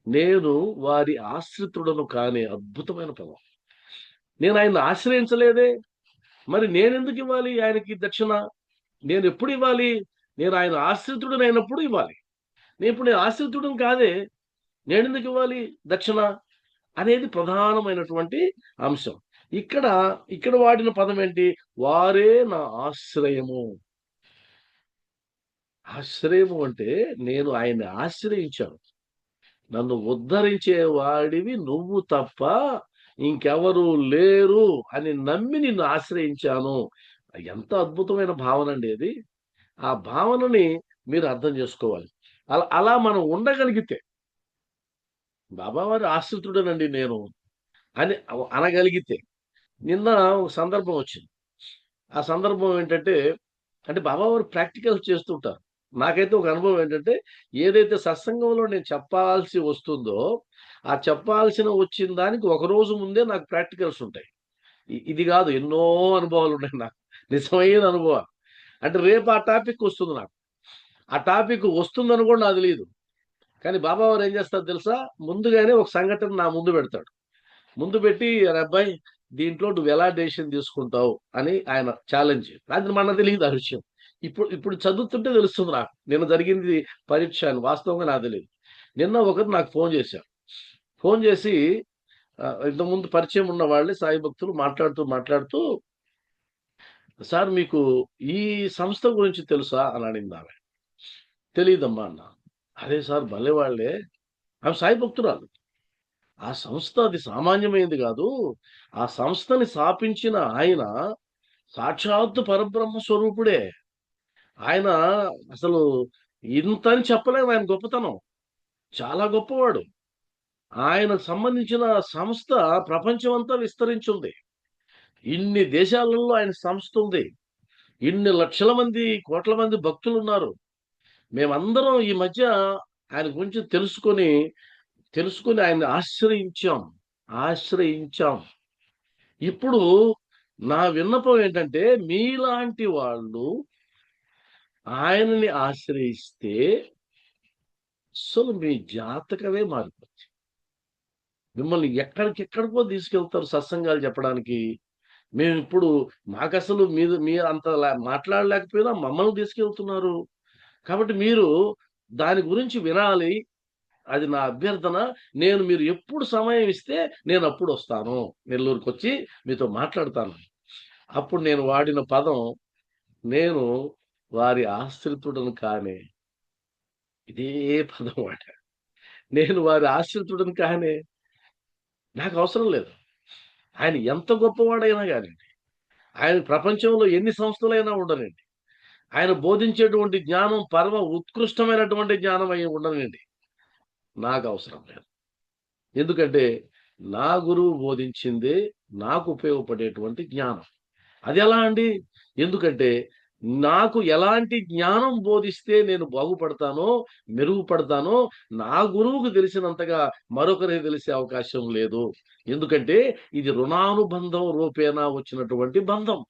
[SPEAKER 1] నేను వారి ఆశ్రితుడను కానే. అద్భుతమైన పదం. నేను ఆయన్ని ఆశ్రయించలేదే, మరి నేనెందుకు ఇవ్వాలి ఆయనకి దక్షిణ? నేను ఎప్పుడు ఇవ్వాలి? నేను ఆయన ఆశ్రితుడనైనప్పుడు ఇవ్వాలి. నేను ఆశ్రితుడని కాదే, నేనెందుకు ఇవ్వాలి దక్షిణ అనేది ప్రధానమైనటువంటి అంశం. ఇక్కడ ఇక్కడ వాడిన పదం ఏంటి? వారే నా ఆశ్రయము. ఆశ్రయము అంటే నేను ఆయన్ని ఆశ్రయించాను. నన్ను ఉద్ధరించే వాడివి నువ్వు తప్ప ఇంకెవరు లేరు అని నమ్మి నిన్ను ఆశ్రయించాను. ఎంత అద్భుతమైన భావన అండి అది. ఆ భావనని మీరు అర్థం చేసుకోవాలి. అలా అలా మనం ఉండగలిగితే, బాబావారి ఆశ్రితుడనండి నేను అని అనగలిగితే. నిన్న ఒక సందర్భం వచ్చింది. ఆ సందర్భం ఏంటంటే, అంటే బాబావారు ప్రాక్టికల్స్ చేస్తుంటారు. నాకైతే ఒక అనుభవం ఏంటంటే, ఏదైతే సత్సంగంలో నేను చెప్పాల్సి వస్తుందో, ఆ చెప్పాల్సిన వచ్చిన దానికి ఒక రోజు ముందే నాకు ప్రాక్టికల్స్ ఉంటాయి. ఇది కాదు, ఎన్నో అనుభవాలు ఉన్నాయి నాకు, నిజమైన అనుభవాలు. అంటే రేపు ఆ టాపిక్ వస్తుంది నాకు. ఆ టాపిక్ వస్తుందని కూడా నాకు తెలియదు. కానీ బాబావారు ఏం చేస్తారు తెలుసా? ముందుగానే ఒక సంఘటన నా ముందు పెడతాడు. ముందు పెట్టి, "అరే అబ్బాయి, దీంట్లో నువ్వు ఎలా డెసిషన్ తీసుకుంటావు" అని ఆయన ఛాలెంజ్. అది మనకు తెలియదు ఆ విషయం. ఇప్పుడు ఇప్పుడు చదువుతుంటే తెలుస్తుంది నాకు. నిన్న జరిగింది పరీక్ష అని వాస్తవంగా నాకు తెలియదు. నిన్న ఒకరు నాకు ఫోన్ చేశారు. ఫోన్ చేసి ఇంతకుముందు పరిచయం ఉన్న వాళ్ళే సాయి భక్తులు మాట్లాడుతూ మాట్లాడుతూ, "సార్ మీకు ఈ సంస్థ గురించి తెలుసా" అని అడిగింది ఆమె. "తెలీదమ్మా" అన్నా. "అరే సార్, భలే వాళ్ళే." ఆమె సాయి భక్తురాలు. ఆ సంస్థ అది సామాన్యమైనది కాదు. ఆ సంస్థని స్థాపించిన ఆయన సాక్షాత్తు పరబ్రహ్మ స్వరూపుడే. ఆయన అసలు ఇంతని చెప్పలేము ఆయన గొప్పతనం. చాలా గొప్పవాడు. ఆయనకు సంబంధించిన సంస్థ ప్రపంచమంతా విస్తరించుంది. ఇన్ని దేశాలలో ఆయన సంస్థ ఉంది. ఇన్ని లక్షల మంది, కోట్ల మంది భక్తులున్నారు. మేమందరం ఈ మధ్య ఆయన గురించి తెలుసుకొని ఆయన్ని ఆశ్రయించాం. ఆశ్రయించాం. ఇప్పుడు నా విన్నపం ఏంటంటే, మీలాంటి వాళ్ళు ఆయనని ఆశ్రయిస్తే అసలు మీ జాతకమే మారిపోతుంది. మిమ్మల్ని ఎక్కడికెక్కడికో తీసుకెళ్తారు సత్సంగాలు చెప్పడానికి. మేమిప్పుడు మాకసలు మీరు అంత మాట్లాడలేకపోయినా మమ్మల్ని తీసుకెళ్తున్నారు. కాబట్టి మీరు దాని గురించి వినాలి. అది నా అభ్యర్థన. మీరు ఎప్పుడు సమయం ఇస్తే నేనప్పుడు వస్తాను. నెల్లూరుకొచ్చి మీతో మాట్లాడతాను. అప్పుడు నేను వాడిన పదం, నేను వారి ఆశ్రితుడను కానే. ఇదే పదం వాడా. నేను వారి ఆశ్రితుడను కానే. నాకు అవసరం లేదు. ఆయన ఎంత గొప్పవాడైనా గానియండి, ఆయన ప్రపంచంలో ఎన్ని సంస్థలైనా ఉండనియండి, ఆయన బోధించేటువంటి జ్ఞానం పరమ ఉత్కృష్టమైనటువంటి జ్ఞానం అయి ఉండనియండి, నాకు అవసరం లేదు. ఎందుకంటే నా గురువు బోధించిందే నాకు ఉపయోగపడేటువంటి జ్ఞానం. అది ఎలా అండి? ఎందుకంటే నాకు ఎలాంటి జ్ఞానం బోధిస్తే నేను బాగుపడతానో, మెరుగుపడతానో, నా గురువుకు తెలిసినంతగా మరొకరికి తెలిసే అవకాశం లేదు. ఎందుకంటే ఇది రుణానుబంధం రూపేణా వచ్చినటువంటి బంధం.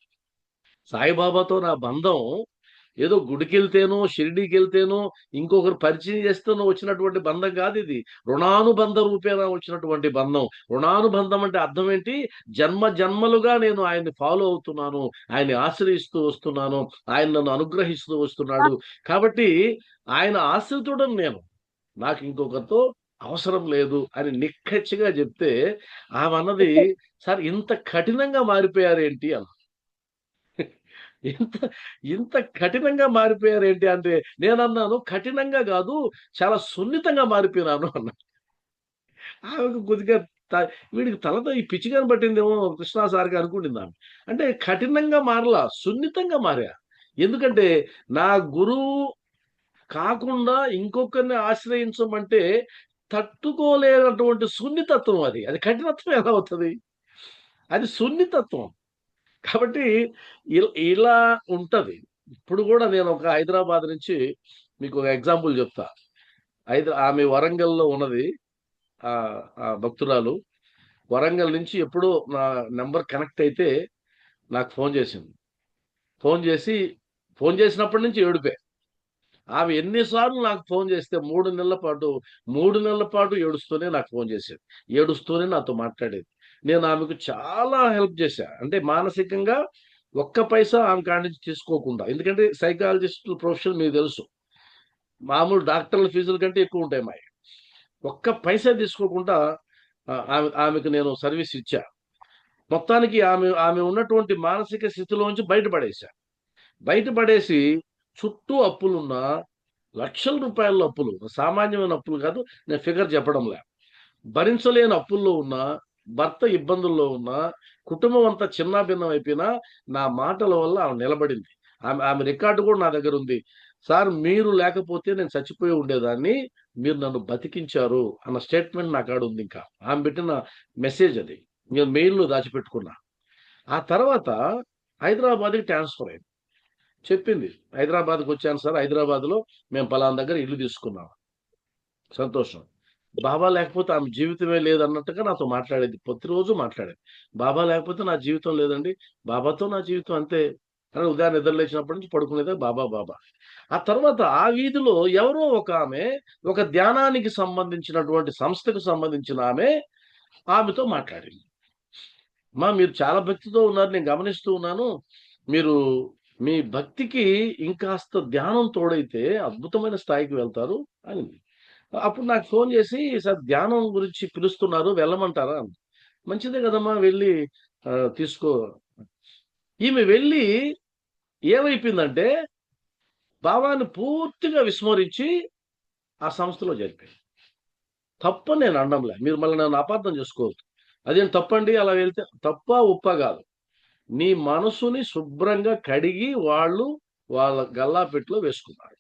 [SPEAKER 1] సాయిబాబాతో నా బంధం ఏదో గుడికెళ్తేనో, షిరిడీకెళ్తేనో, ఇంకొకరు పరిచయం చేస్తేనో వచ్చినటువంటి బంధం కాదు ఇది. రుణానుబంధ రూపేణా వచ్చినటువంటి బంధం. రుణానుబంధం అంటే అర్థం ఏంటి? జన్మ జన్మలుగా నేను ఆయన్ని ఫాలో అవుతున్నాను. ఆయన్ని ఆశ్రయిస్తూ వస్తున్నాను. ఆయన నన్ను అనుగ్రహిస్తూ వస్తున్నాడు. కాబట్టి ఆయన ఆశ్రితుడను నేను. నాకు ఇంకొకరితో అవసరం లేదు అని నిక్కచ్చిగా చెప్తే ఆమె అన్నది, సార్ ఇంత కఠినంగా మారిపోయారేంటి అన్న. ఇంత ఇంత కఠినంగా మారిపోయారేంటి అంటే నేనన్నాను, కఠినంగా కాదు, చాలా సున్నితంగా మారిపోయినాను అన్న. ఆమెకు కొద్దిగా త వీడికి తలతో ఈ పిచ్చిగాని పట్టిందేమో కృష్ణ సార్‌కి అనుకుంటుంది ఆమె. అంటే కఠినంగా మారలా, సున్నితంగా మారా. ఎందుకంటే నా గురువు కాకుండా ఇంకొకరిని ఆశ్రయించమంటే తట్టుకోలేనటువంటి సున్నితత్వం అది. అది కఠినత్వం ఎలా అవుతది? అది సున్నితత్వం. కాబట్టి ఇలా ఉంటది. ఇప్పుడు గూడా నేను ఒక హైదరాబాద్ నుంచి మీకు ఒక ఎగ్జాంపుల్ చెప్తా. ఆమె వరంగల్‌లో ఉన్నది. ఆ భక్తురాలు. వరంగల్ నుంచి ఎప్పుడో నా నంబర్ కనెక్ట్ అయితే నాకు ఫోను చేసింది. ఫోను చేసి ఫోను చేసినప్పటి నుంచి ఏడుపే. ఆమె ఎన్ని సార్లు నాకు ఫోను చేస్తే 3 నెలల పాటు ఏడుస్తూనే నాకు ఫోను చేసేది. ఏడుస్తూనే నాతో మాట్లాడేది. నేను ఆమెకు చాలా హెల్ప్ చేశా. అంటే మానసికంగా ఒక్క పైసా ఆమె కాడ నుంచి తీసుకోకుండా. ఎందుకంటే సైకాలజిస్టుల ప్రొఫెషన్ మీకు తెలుసు. మామూలు డాక్టర్ల ఫీజుల కంటే ఎక్కువుంటాయి మాయి. ఒక్క పైసా తీసుకోకుండా ఆమెకు నేను సర్వీస్ ఇచ్చా. మొత్తానికి ఆమె ఉన్నటువంటి మానసిక స్థితిలోంచి బయటపడేశా. బయటపడేసి చుట్టూ అప్పులున్నా, లక్షల రూపాయల అప్పులు, సామాన్యమైన అప్పులు కాదు. నేను ఫిగర్ చెప్పడంలే. భరించలేని అప్పుల్లో ఉన్నా, భర్త ఇబ్బందుల్లో ఉన్నా, కుటుంబం అంతా చిన్నాభిన్నం అయిపోయినా, నా మాటల వల్ల ఆమె నిలబడింది. ఆమె రికార్డ్ కూడా నా దగ్గరుంది. సార్ మీరు లేకపోతే నేను చచ్చిపోయి ఉండేదాన్ని. మీరు నన్ను బతికించారు అన్న స్టేట్మెంట్ నా కాడ ఉంది ఇంకా. ఆమె పెట్టిన మెసేజ్ అది. నేను మెయిల్‌లో దాచిపెట్టుకున్నా. ఆ తర్వాత హైదరాబాద్‌కి ట్రాన్స్‌ఫర్ అయింది. చెప్పింది. హైదరాబాద్‌కొచ్చాను సార్. హైదరాబాద్‌లో మేము పలానా దగ్గర ఇల్లు తీసుకున్నాం. సంతోషం. బాబా లేకపోతే ఆమె జీవితమే లేదన్నట్టుగా నాతో మాట్లాడేది. ప్రతిరోజు మాట్లాడేది. బాబా లేకపోతే నా జీవితం లేదండి. బాబాతో నా జీవితం అంతే. అని ఉదయాన్నే నిద్ర లేచినప్పటి నుంచి పడుకునేదే బాబా, బాబా. ఆ తర్వాత ఆ వీధిలో ఎవరో ఒక ఆమె, ఒక ధ్యానానికి సంబంధించినటువంటి సంస్థకు సంబంధించిన ఆమె, ఆమెతో మాట్లాడింది. అమ్మా మీరు చాలా భక్తితో ఉన్నారు. నేను గమనిస్తూ ఉన్నాను. మీరు మీ భక్తికి ఇంకాస్త ధ్యానం తోడైతే అద్భుతమైన స్థాయికి వెళ్తారు అనింది. అప్పుడు నాకు ఫోను చేసి, "సార్ ధ్యానం గురించి పిలుస్తున్నారు వెళ్ళమంటారా?" అంది. మంచిదే కదమ్మా! వెళ్లి తీసుకో. ఈమె వెళ్లి ఏమైపోయిందంటే, భావాన్ని పూర్తిగా విస్మరించి ఆ సంస్థలో చేరిపోయింది. తప్పని నేను అనడంలే. మీరు మళ్ళీ నన్ను అపార్థం చేసుకోవద్దు. అదేం తప్పండి అలా వెళ్తే? తప్పా, ఒప్పా గాదు. నీ మనసుని శుభ్రంగా కడిగి వాళ్ళ గల్లాపెట్టెలో వేసుకున్నారు.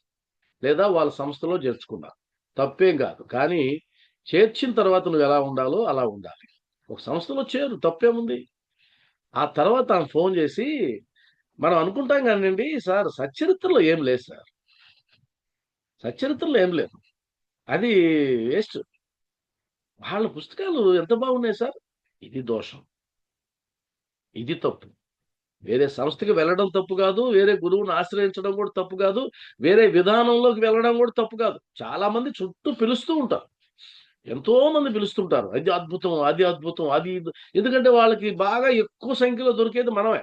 [SPEAKER 1] లేదా వాళ్ళ సంస్థలో చేర్చుకున్నారు. తప్పేం గాదు. కానీ చేర్చిన తర్వాత నువ్వెలా ఉండాలో అలా ఉండాలి. ఒక సంస్థలో చేరు తప్పేముంది? ఆ తర్వాత ఆమె ఫోను జేసి, మనం అనుకుంటాం గానండి సార్ సచ్చరిత్రలో ఏం లేదు సార్. సచ్చరిత్రలో ఏం లేదు. అది వేస్ట్. వాళ్ళ పుస్తకాలు ఎంత బాగున్నాయి సార్. ఇది దోషం. ఇది తప్పు. వేరే సంస్థకి వెళ్ళడం తప్పు గాదు. వేరే గురువుని ఆశ్రయించడం గూడా తప్పు గాదు. వేరే విధానంలోకి వెళ్ళడం గూడా తప్పు గాదు. చాలా మంది చుట్టూ పిలుస్తూ ఉంటారు. ఎంతో మంది పిలుస్తుంటారు. అది అద్భుతం, అది అద్భుతం, అది ఇది. ఎందుకంటే వాళ్ళకి బాగా ఎక్కువ సంఖ్యలో దొరికేది మనమే.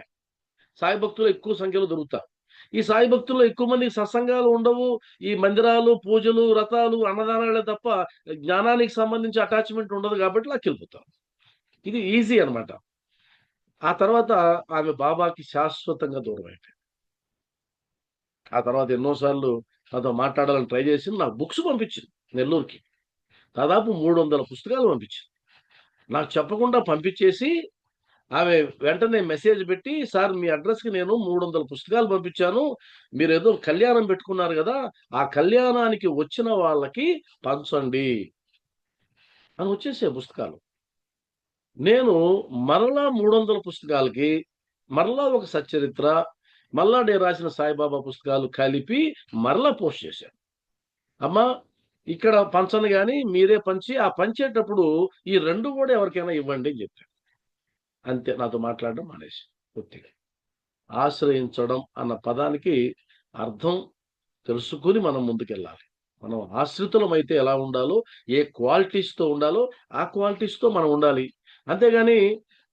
[SPEAKER 1] సాయి భక్తులు ఎక్కువ సంఖ్యలో దొరుకుతారు. ఈ సాయి భక్తుల్లో ఎక్కువ మందికి సత్సంగాలు ఉండవు. ఈ మందిరాలు, పూజలు, వ్రతాలు, అన్నదానాలే తప్ప జ్ఞానానికి సంబంధించి అటాచ్‌మెంట్ ఉండదు గాబట్టి లాక్కెళ్ళిపోతారు. ఇది ఈజీ అన్నమాట. ఆ తర్వాత ఆమె బాబాకి శాశ్వతంగా దూరమైపోయింది. ఆ తర్వాత ఎన్నో సార్లు నాతో మాట్లాడాలని ట్రై చేసింది. నాకు బుక్స్ పంపించింది నెల్లూరుకి. దాదాపు 300 పుస్తకాలు పంపించింది. నాకు చెప్పకుండా పంపించేసి ఆమె వెంటనే మెసేజ్ పెట్టి, "సార్ మీ అడ్రెస్‌కి నేను 300 పుస్తకాలు పంపించాను. మీరేదో కళ్యాణం పెట్టుకున్నారు గదా! ఆ కళ్యాణానికి వచ్చిన వాళ్ళకి పంచండి" అని వచ్చేసాయి పుస్తకాలు. నేను మరలా 300 పుస్తకాలకి, మరలా ఒక సచ్చరిత్ర, మళ్ళా నేను రాసిన సాయిబాబా పుస్తకాలు కలిపి మరలా పోస్ట్ చేశాను. అమ్మా ఇక్కడ పంచను గాని మీరే పంచి, ఆ పంచేటప్పుడు ఈ 2 గూడా ఎవరికైనా ఇవ్వండి అని జెప్పా. అంతే నాతో మాట్లాడడం మానేసి పూర్తిగా. ఆశ్రయించడం అన్న పదానికి అర్థం తెలుసుకొని మనం ముందుకెళ్ళాలి. మనం ఆశ్రితులమైతే ఎలా ఉండాలో, ఏ క్వాలిటీస్‌తో ఉండాలో, ఆ క్వాలిటీస్‌తో మనం ఉండాలి. అంతేగాని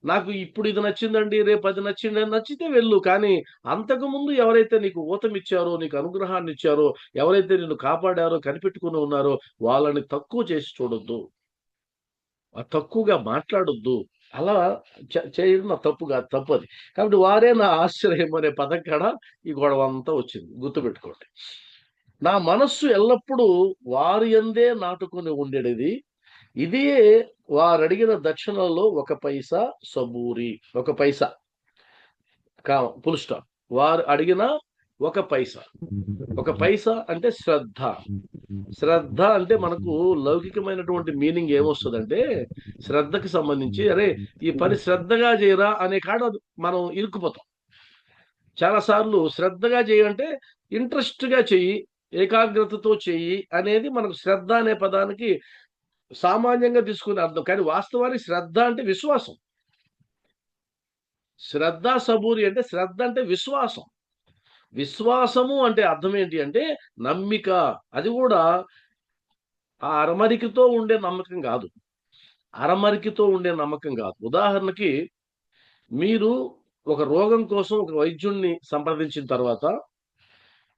[SPEAKER 1] నాకు ఇప్పుడు ఇది నచ్చిందండి, రేపు అది నచ్చిందని నచ్చితే వెళ్ళు. కానీ అంతకుముందు ఎవరైతే నీకు ఊతమిచ్చారో, నీకు అనుగ్రహాన్ని ఇచ్చారో, ఎవరైతే నిన్ను కాపాడారో, కనిపెట్టుకుని ఉన్నారో వాళ్ళని తక్కువ చేసి చూడొద్దు. తక్కువగా మాట్లాడొద్దు. అలా చేయడం నా తప్పు కాదు, తప్పది. కాబట్టి వారే నా ఆశ్రయం అనే పదం కాడ ఈ గొడవ అంతా వచ్చింది. గుర్తుపెట్టుకోండి. నా మనస్సు ఎల్లప్పుడూ వారి యందే నాటుకొని ఉండేది. ఇదే వారడిగిన దక్షిణలో ఒక పైసా సబూరి. ఒక పైసా ఫుల్ స్టాప్. వారు అడిగిన ఒక పైసా. ఒక పైసా అంటే శ్రద్ధ. శ్రద్ధ అంటే మనకు లౌకికమైనటువంటి మీనింగ్ ఏమొస్తుందంటే, శ్రద్ధకి సంబంధించి అరే ఈ పని శ్రద్ధగా చేయరా అనే కాడ మనం ఇరుక్కుపోతాం. చాలాసార్లు శ్రద్ధగా చేయంటే ఇంట్రెస్ట్‌గా చెయ్యి, ఏకాగ్రతతో చెయ్యి అనేది మనకు శ్రద్ధ అనే పదానికి సామాన్యంగా తీసుకునే అర్థం. కానీ వాస్తవానికి శ్రద్ధ అంటే విశ్వాసం. శ్రద్ధ, సబూరి అంటే శ్రద్ధ అంటే విశ్వాసం. విశ్వాసము అంటే అర్థం ఏంటి అంటే నమ్మిక. అది కూడా ఆ అరమరికతో ఉండే నమ్మకం కాదు. అరమరికతో ఉండే నమ్మకం కాదు. ఉదాహరణకి మీరు ఒక రోగం కోసం ఒక వైద్యుడిని సంప్రదించిన తర్వాత,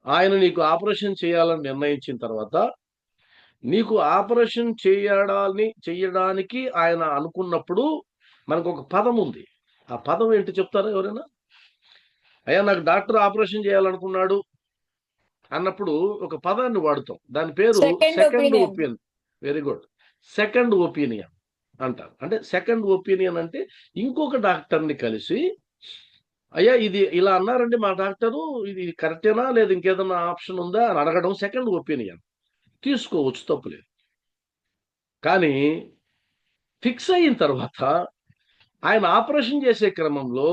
[SPEAKER 1] ఆయన నీకు ఆపరేషన్ చేయాలని నిర్ణయించిన తర్వాత, నీకు ఆపరేషన్ చెయ్యడానికి ఆయన అనుకున్నప్పుడు మనకొక పదం ఉంది. ఆ పదం ఏంటి చెప్తారా ఎవరైనా? అయ్యా నాకు డాక్టర్ ఆపరేషన్ చేయాలనుకున్నాడు అన్నప్పుడు ఒక పదాన్ని వాడుతాం. దాని పేరు
[SPEAKER 2] second
[SPEAKER 1] second
[SPEAKER 2] opinion.
[SPEAKER 1] Opinion. Very good. Second opinion అంటారు. అంటే సెకండ్ ఒపీనియన్ అంటే ఇంకొక డాక్టర్‌ని కలిసి, అయ్యా ఇది ఇలా అన్నారండి మా డాక్టరు, ఇది కరెక్టేనా? లేదా ఇంకేదన్నా ఆప్షన్ ఉందా? అని అడగడం సెకండ్ ఒపీనియన్. తీసుకోవచ్చు, తప్పులేదు. కానీ ఫిక్స్ అయిన తర్వాత ఆయన ఆపరేషన్ చేసే క్రమంలో,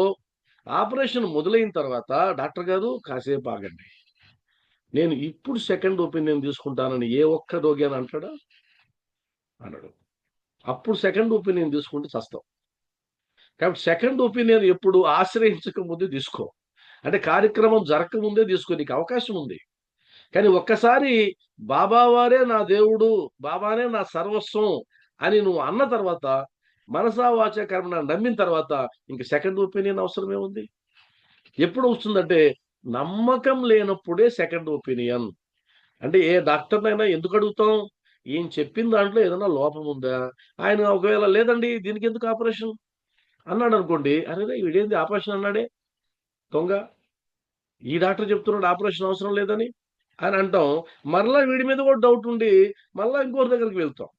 [SPEAKER 1] ఆపరేషన్ మొదలైన తర్వాత డాక్టర్ గారు కాసేపు ఆగండి. నేను ఇప్పుడు సెకండ్ ఒపీనియన్ తీసుకుంటానని ఏ ఒక్క రోగి అని అంటాడా? అనడు. అప్పుడు సెకండ్ ఒపీనియన్ తీసుకుంటే చస్తాం. కాబట్టి సెకండ్ ఒపీనియన్ ఎప్పుడు ఆశ్రయించక ముందే తీసుకో. అంటే కార్యక్రమం జరగకముందే తీసుకో. నీకు అవకాశం ఉంది. కానీ ఒక్కసారి బాబా వారే నా దేవుడు, బాబానే నా సర్వస్వం అని నువ్వు అన్న తర్వాత, మనసా వాచా కర్మణ నమ్మిన తర్వాత ఇంక సెకండ్ ఒపీనియన్ అవసరమేముంది? ఎప్పుడు వస్తుందంటే నమ్మకం లేనప్పుడే సెకండ్ ఒపీనియన్. అంటే ఏ డాక్టర్‌నైనా ఎందుకు అడుగుతాం? ఈయన చెప్పిన దాంట్లో ఏదైనా లోపం ఉందా? ఆయన ఒకవేళ లేదండి దీనికెందుకు ఆపరేషన్ అన్నాడనుకోండి, అరెరే! వీడేంది ఆపరేషన్ అన్నాడే దొంగ. ఈ డాక్టర్ చెప్తున్నాడు ఆపరేషన్ అవసరం లేదని అని అంటాం. మరలా వీడి మీద కూడా డౌట్ ఉండి మళ్ళా ఇంకోరి దగ్గరికి వెళ్తాం.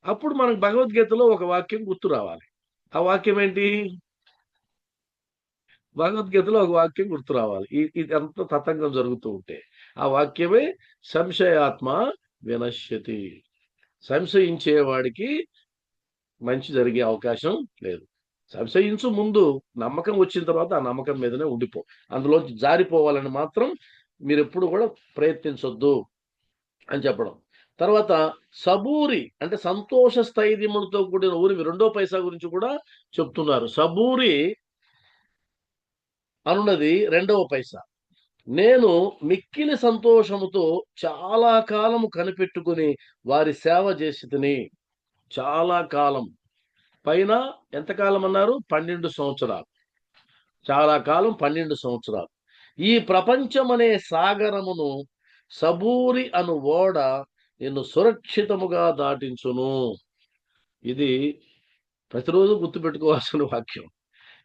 [SPEAKER 1] అప్పుడు మనకు భగవద్గీతలో ఒక వాక్యం గుర్తు రావాలి. ఆ వాక్యం ఏంటి? భగవద్గీతలో ఒక వాక్యం గుర్తు రావాలి. ఇదంతా తతంగం జరుగుతూ ఉంటే. ఆ వాక్యమే సంశయాత్మ వినశ్యతి. సంశయించేవాడికి మంచి జరిగే అవకాశం లేదు. సంశయించు ముందు. నమ్మకం వచ్చిన తర్వాత ఆ నమ్మకం మీదనే ఉండిపో. అందులోంచి జారిపోవాలని మాత్రం మీరెప్పుడు కూడా ప్రయత్నించొద్దు అని చెప్పడం. తర్వాత సబూరి అంటే సంతోష స్థైర్యములతో కూడిన ఊరిమి. రెండో పైసా గురించి కూడా చెప్తున్నారు. సబూరి అనున్నది రెండవ పైసా. నేను మిక్కిలి సంతోషముతో చాలా కాలము కనిపెట్టుకుని వారి సేవ చేసితిని. చాలా కాలం. పైన ఎంతకాలం అన్నారు? 12 సంవత్సరాలు. చాలా కాలం 12 సంవత్సరాలు. ఈ ప్రపంచమనే సాగరమును సబూరి అను ఓడ నిన్ను సురక్షితముగా దాటించును. ఇది ప్రతిరోజు గుర్తుపెట్టుకోవాల్సిన వాక్యం.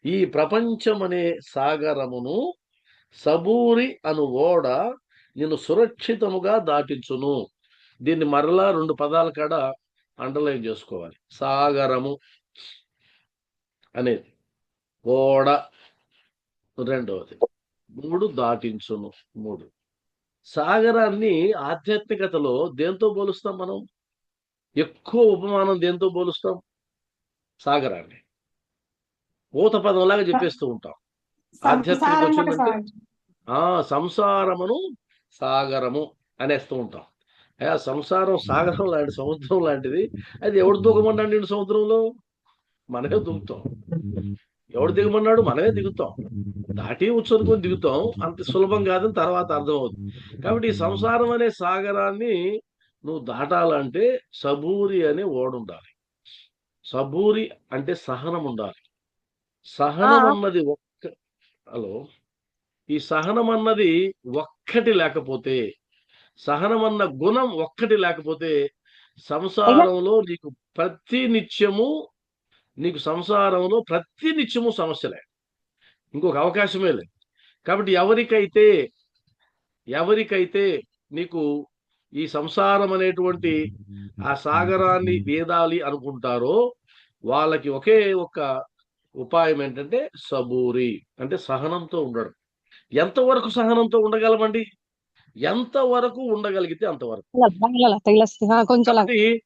[SPEAKER 1] ఈ ప్రపంచమనే సాగరమును సబూరి అను ఓడ నిన్ను సురక్షితముగా దాటించును. దీన్ని మరలా 2 పదాల కాడ అండర్లైన్ చేసుకోవాలి. సాగరము అనేది, ఓడ రెండవది, 3 దాటించును 3. సాగరాన్ని ఆధ్యాత్మికతలో దేంతో పోలుస్తాం మనం? ఎక్కువ ఉపమానం దేంతో పోలుస్తాం? సాగరాన్ని. ఊత పదంలాగా చెప్పేస్తూ ఉంటాం. ఆధ్యాత్మికత వచ్చిందంటే సంసారమును సాగరము అనేస్తూ ఉంటాం. సంసారం సాగరం లాంటి, సముద్రం లాంటిది. అది ఎవడు దూకమన్నాడు నిన్ను సముద్రంలో? మనమే దూకుతాం. ఎవడు దిగమన్నాడు? మనమే దిగుతాం. దాటి ఉచ్చనుకొని దిగుతాం. అంత సులభం కాదని తర్వాత అర్థమవుతుంది. కాబట్టి ఈ సంసారం అనే సాగరాన్ని నువ్వు దాటాలంటే సబూరి అనే ఓడుండాలి. సబూరి అంటే సహనం ఉండాలి.
[SPEAKER 2] ఆ,
[SPEAKER 1] సహనం అన్నది హలో, ఈ సహనం అన్నది ఒక్కటి లేకపోతే, సహనం అన్న గుణం ఒక్కటి లేకపోతే
[SPEAKER 2] అయ్యా,
[SPEAKER 1] సంసారంలో ప్రతి నిత్యము ప్రతి నిత్యము సమస్యలే, ఇంకొక అవకాశమే లేదు. కాబట్టి ఎవరికైతే నీకు ఈ సంసారం అనేటువంటి ఆ సాగరాన్ని వేదాలి అనుకుంటారో వాళ్ళకి ఒకే ఒక్క ఉపాయం ఏంటంటే సబూరి, అంటే సహనంతో ఉండడం. ఎంతవరకు సహనంతో ఉండగలమండి? ఎంతవరకు ఉండగలిగితే అంతవరకు.
[SPEAKER 2] అలా తగిలేస్తే కొంచెం అలాగ
[SPEAKER 1] కాబట్టి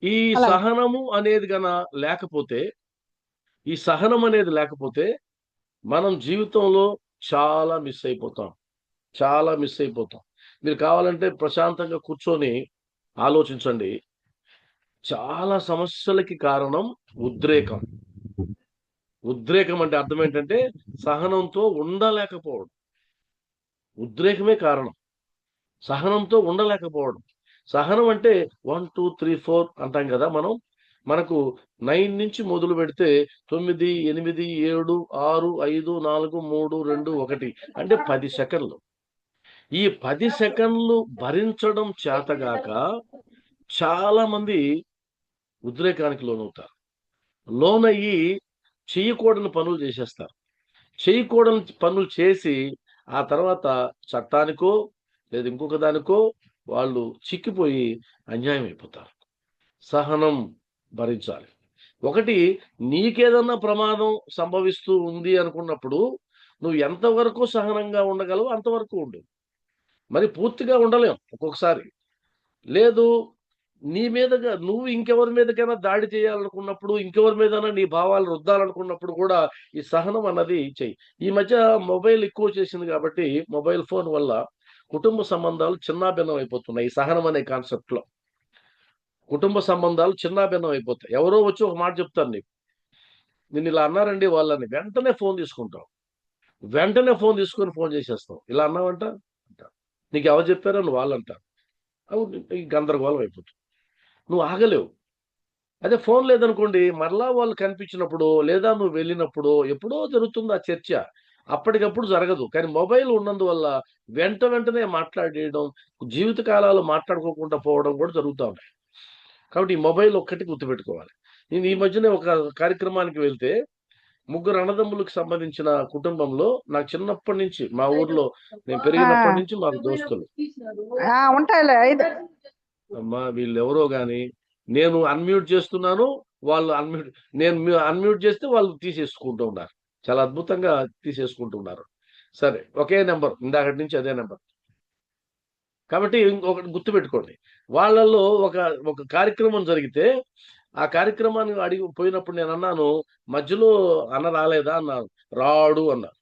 [SPEAKER 1] ఈ
[SPEAKER 2] అలాగ.
[SPEAKER 1] సహనము అనేది లేకపోతే, ఈ సహనం అనేది లేకపోతే మనం జీవితంలో చాలా మిస్ అయిపోతాం. చాలా మిస్ అయిపోతాం. మీరు కావాలంటే ప్రశాంతంగా కూర్చొని ఆలోచించండి. చాలా సమస్యలకి కారణం ఉద్రేకం. ఉద్రేకం అంటే అర్థం ఏంటంటే సహనంతో ఉండలేకపోవడం. ఉద్రేకమే కారణం. సహనంతో ఉండలేకపోవడం. సహనం అంటే 1, 2, 3, 4 అంటాం కదా మనం. మనకు 9 నుంచి మొదలు పెడితే 9, 8, 7, 6, 5, 4, 3, 2, 1 అంటే 10 సెకన్లు. ఈ 10 సెకన్లు భరించడం చేతగాక చాలా మంది ఉద్రేకానికి లోనవుతారు. లోనయ్యి చెయ్యకూడని పనులు చేసేస్తారు. చేయకూడని పనులు చేసి ఆ తర్వాత చట్టానికో లేదా ఇంకొక దానికో వాళ్ళు చిక్కిపోయి అన్యాయం అయిపోతారు. సహనం భరించాలి. ఒకటి, నీకేదన్నా ప్రమాదం సంభవిస్తూ ఉంది అనుకున్నప్పుడు నువ్వు ఎంతవరకు సహనంగా ఉండగలవో అంతవరకు ఉండు. మరి పూర్తిగా ఉండలేం ఒక్కొక్కసారి. లేదు, నీ మీదగా నువ్వు ఇంకెవరి మీదకైనా దాడి చేయాలనుకున్నప్పుడు, ఇంకెవరి మీదైనా నీ భావాలు రుద్దాలనుకున్నప్పుడు కూడా ఈ సహనం అన్నది చెయ్యి. ఈ మధ్య మొబైల్ ఎక్కువ చేసింది కాబట్టి మొబైల్ ఫోన్ వల్ల కుటుంబ సంబంధాలు చిన్నాభిన్నం అయిపోతున్నాయి. ఈ సహనం అనే కాన్సెప్ట్ లో కుటుంబ సంబంధాలు చిన్నాభిన్నం అయిపోతాయి. ఎవరో వచ్చి ఒక మాట చెప్తారు నీకు, నిన్ను ఇలా అన్నారండి వాళ్ళని, వెంటనే ఫోన్ తీసుకుంటావు. వెంటనే ఫోన్ తీసుకొని ఫోన్ చేసేస్తావు. ఇలా అన్నావంట అంటారు. నీకు ఎవరు చెప్పారో నువ్వు వాళ్ళు అంటారు. ఈ గందరగోళం అయిపోతుంది. నువ్వు ఆగలేవు. అదే ఫోన్ లేదనుకోండి, మరలా వాళ్ళు కనిపించినప్పుడో, లేదా నువ్వు వెళ్ళినప్పుడో ఎప్పుడో జరుగుతుంది ఆ చర్చ. అప్పటికప్పుడు జరగదు. కానీ మొబైల్ ఉన్నందువల్ల వెంటనే మాట్లాడేయడం, జీవిత కాలాలు మాట్లాడుకోకుండా పోవడం కూడా జరుగుతా ఉంటాయి. కాబట్టి ఈ మొబైల్ ఒక్కటి గుర్తుపెట్టుకోవాలి. నేను ఈ మధ్యనే ఒక కార్యక్రమానికి వెళ్తే, ముగ్గురు అన్నదమ్ములకు సంబంధించిన కుటుంబంలో నాకు చిన్నప్పటి నుంచి మా ఊర్లో నేను
[SPEAKER 2] ఆ,
[SPEAKER 1] పెరిగినప్పటి నుంచి మాకు దోస్తులు.
[SPEAKER 2] ఉంటాయిలే ఐదు.
[SPEAKER 1] అమ్మా వీళ్ళెవరో గాని, నేను అన్‌మ్యూట్ చేస్తున్నాను. వాళ్ళు అన్‌మ్యూట్ నేను అన్‌మ్యూట్ చేస్తే వాళ్ళు తీసేసుకుంటూ ఉన్నారు. చాలా అద్భుతంగా తీసేసుకుంటూ ఉన్నారు. సరే. ఒకే నంబర్. ఇందాకటి నుంచి అదే నంబర్. కాబట్టి ఇంకొకటి గుర్తుపెట్టుకోండి. వాళ్ళలో ఒక ఒక కార్యక్రమం జరిగితే, ఆ కార్యక్రమాన్ని అడిగి పోయినప్పుడు నేనన్నాను, "మధ్యలో అన్న రాలేదా?" అన్నాను. "రాడు" అన్నారు.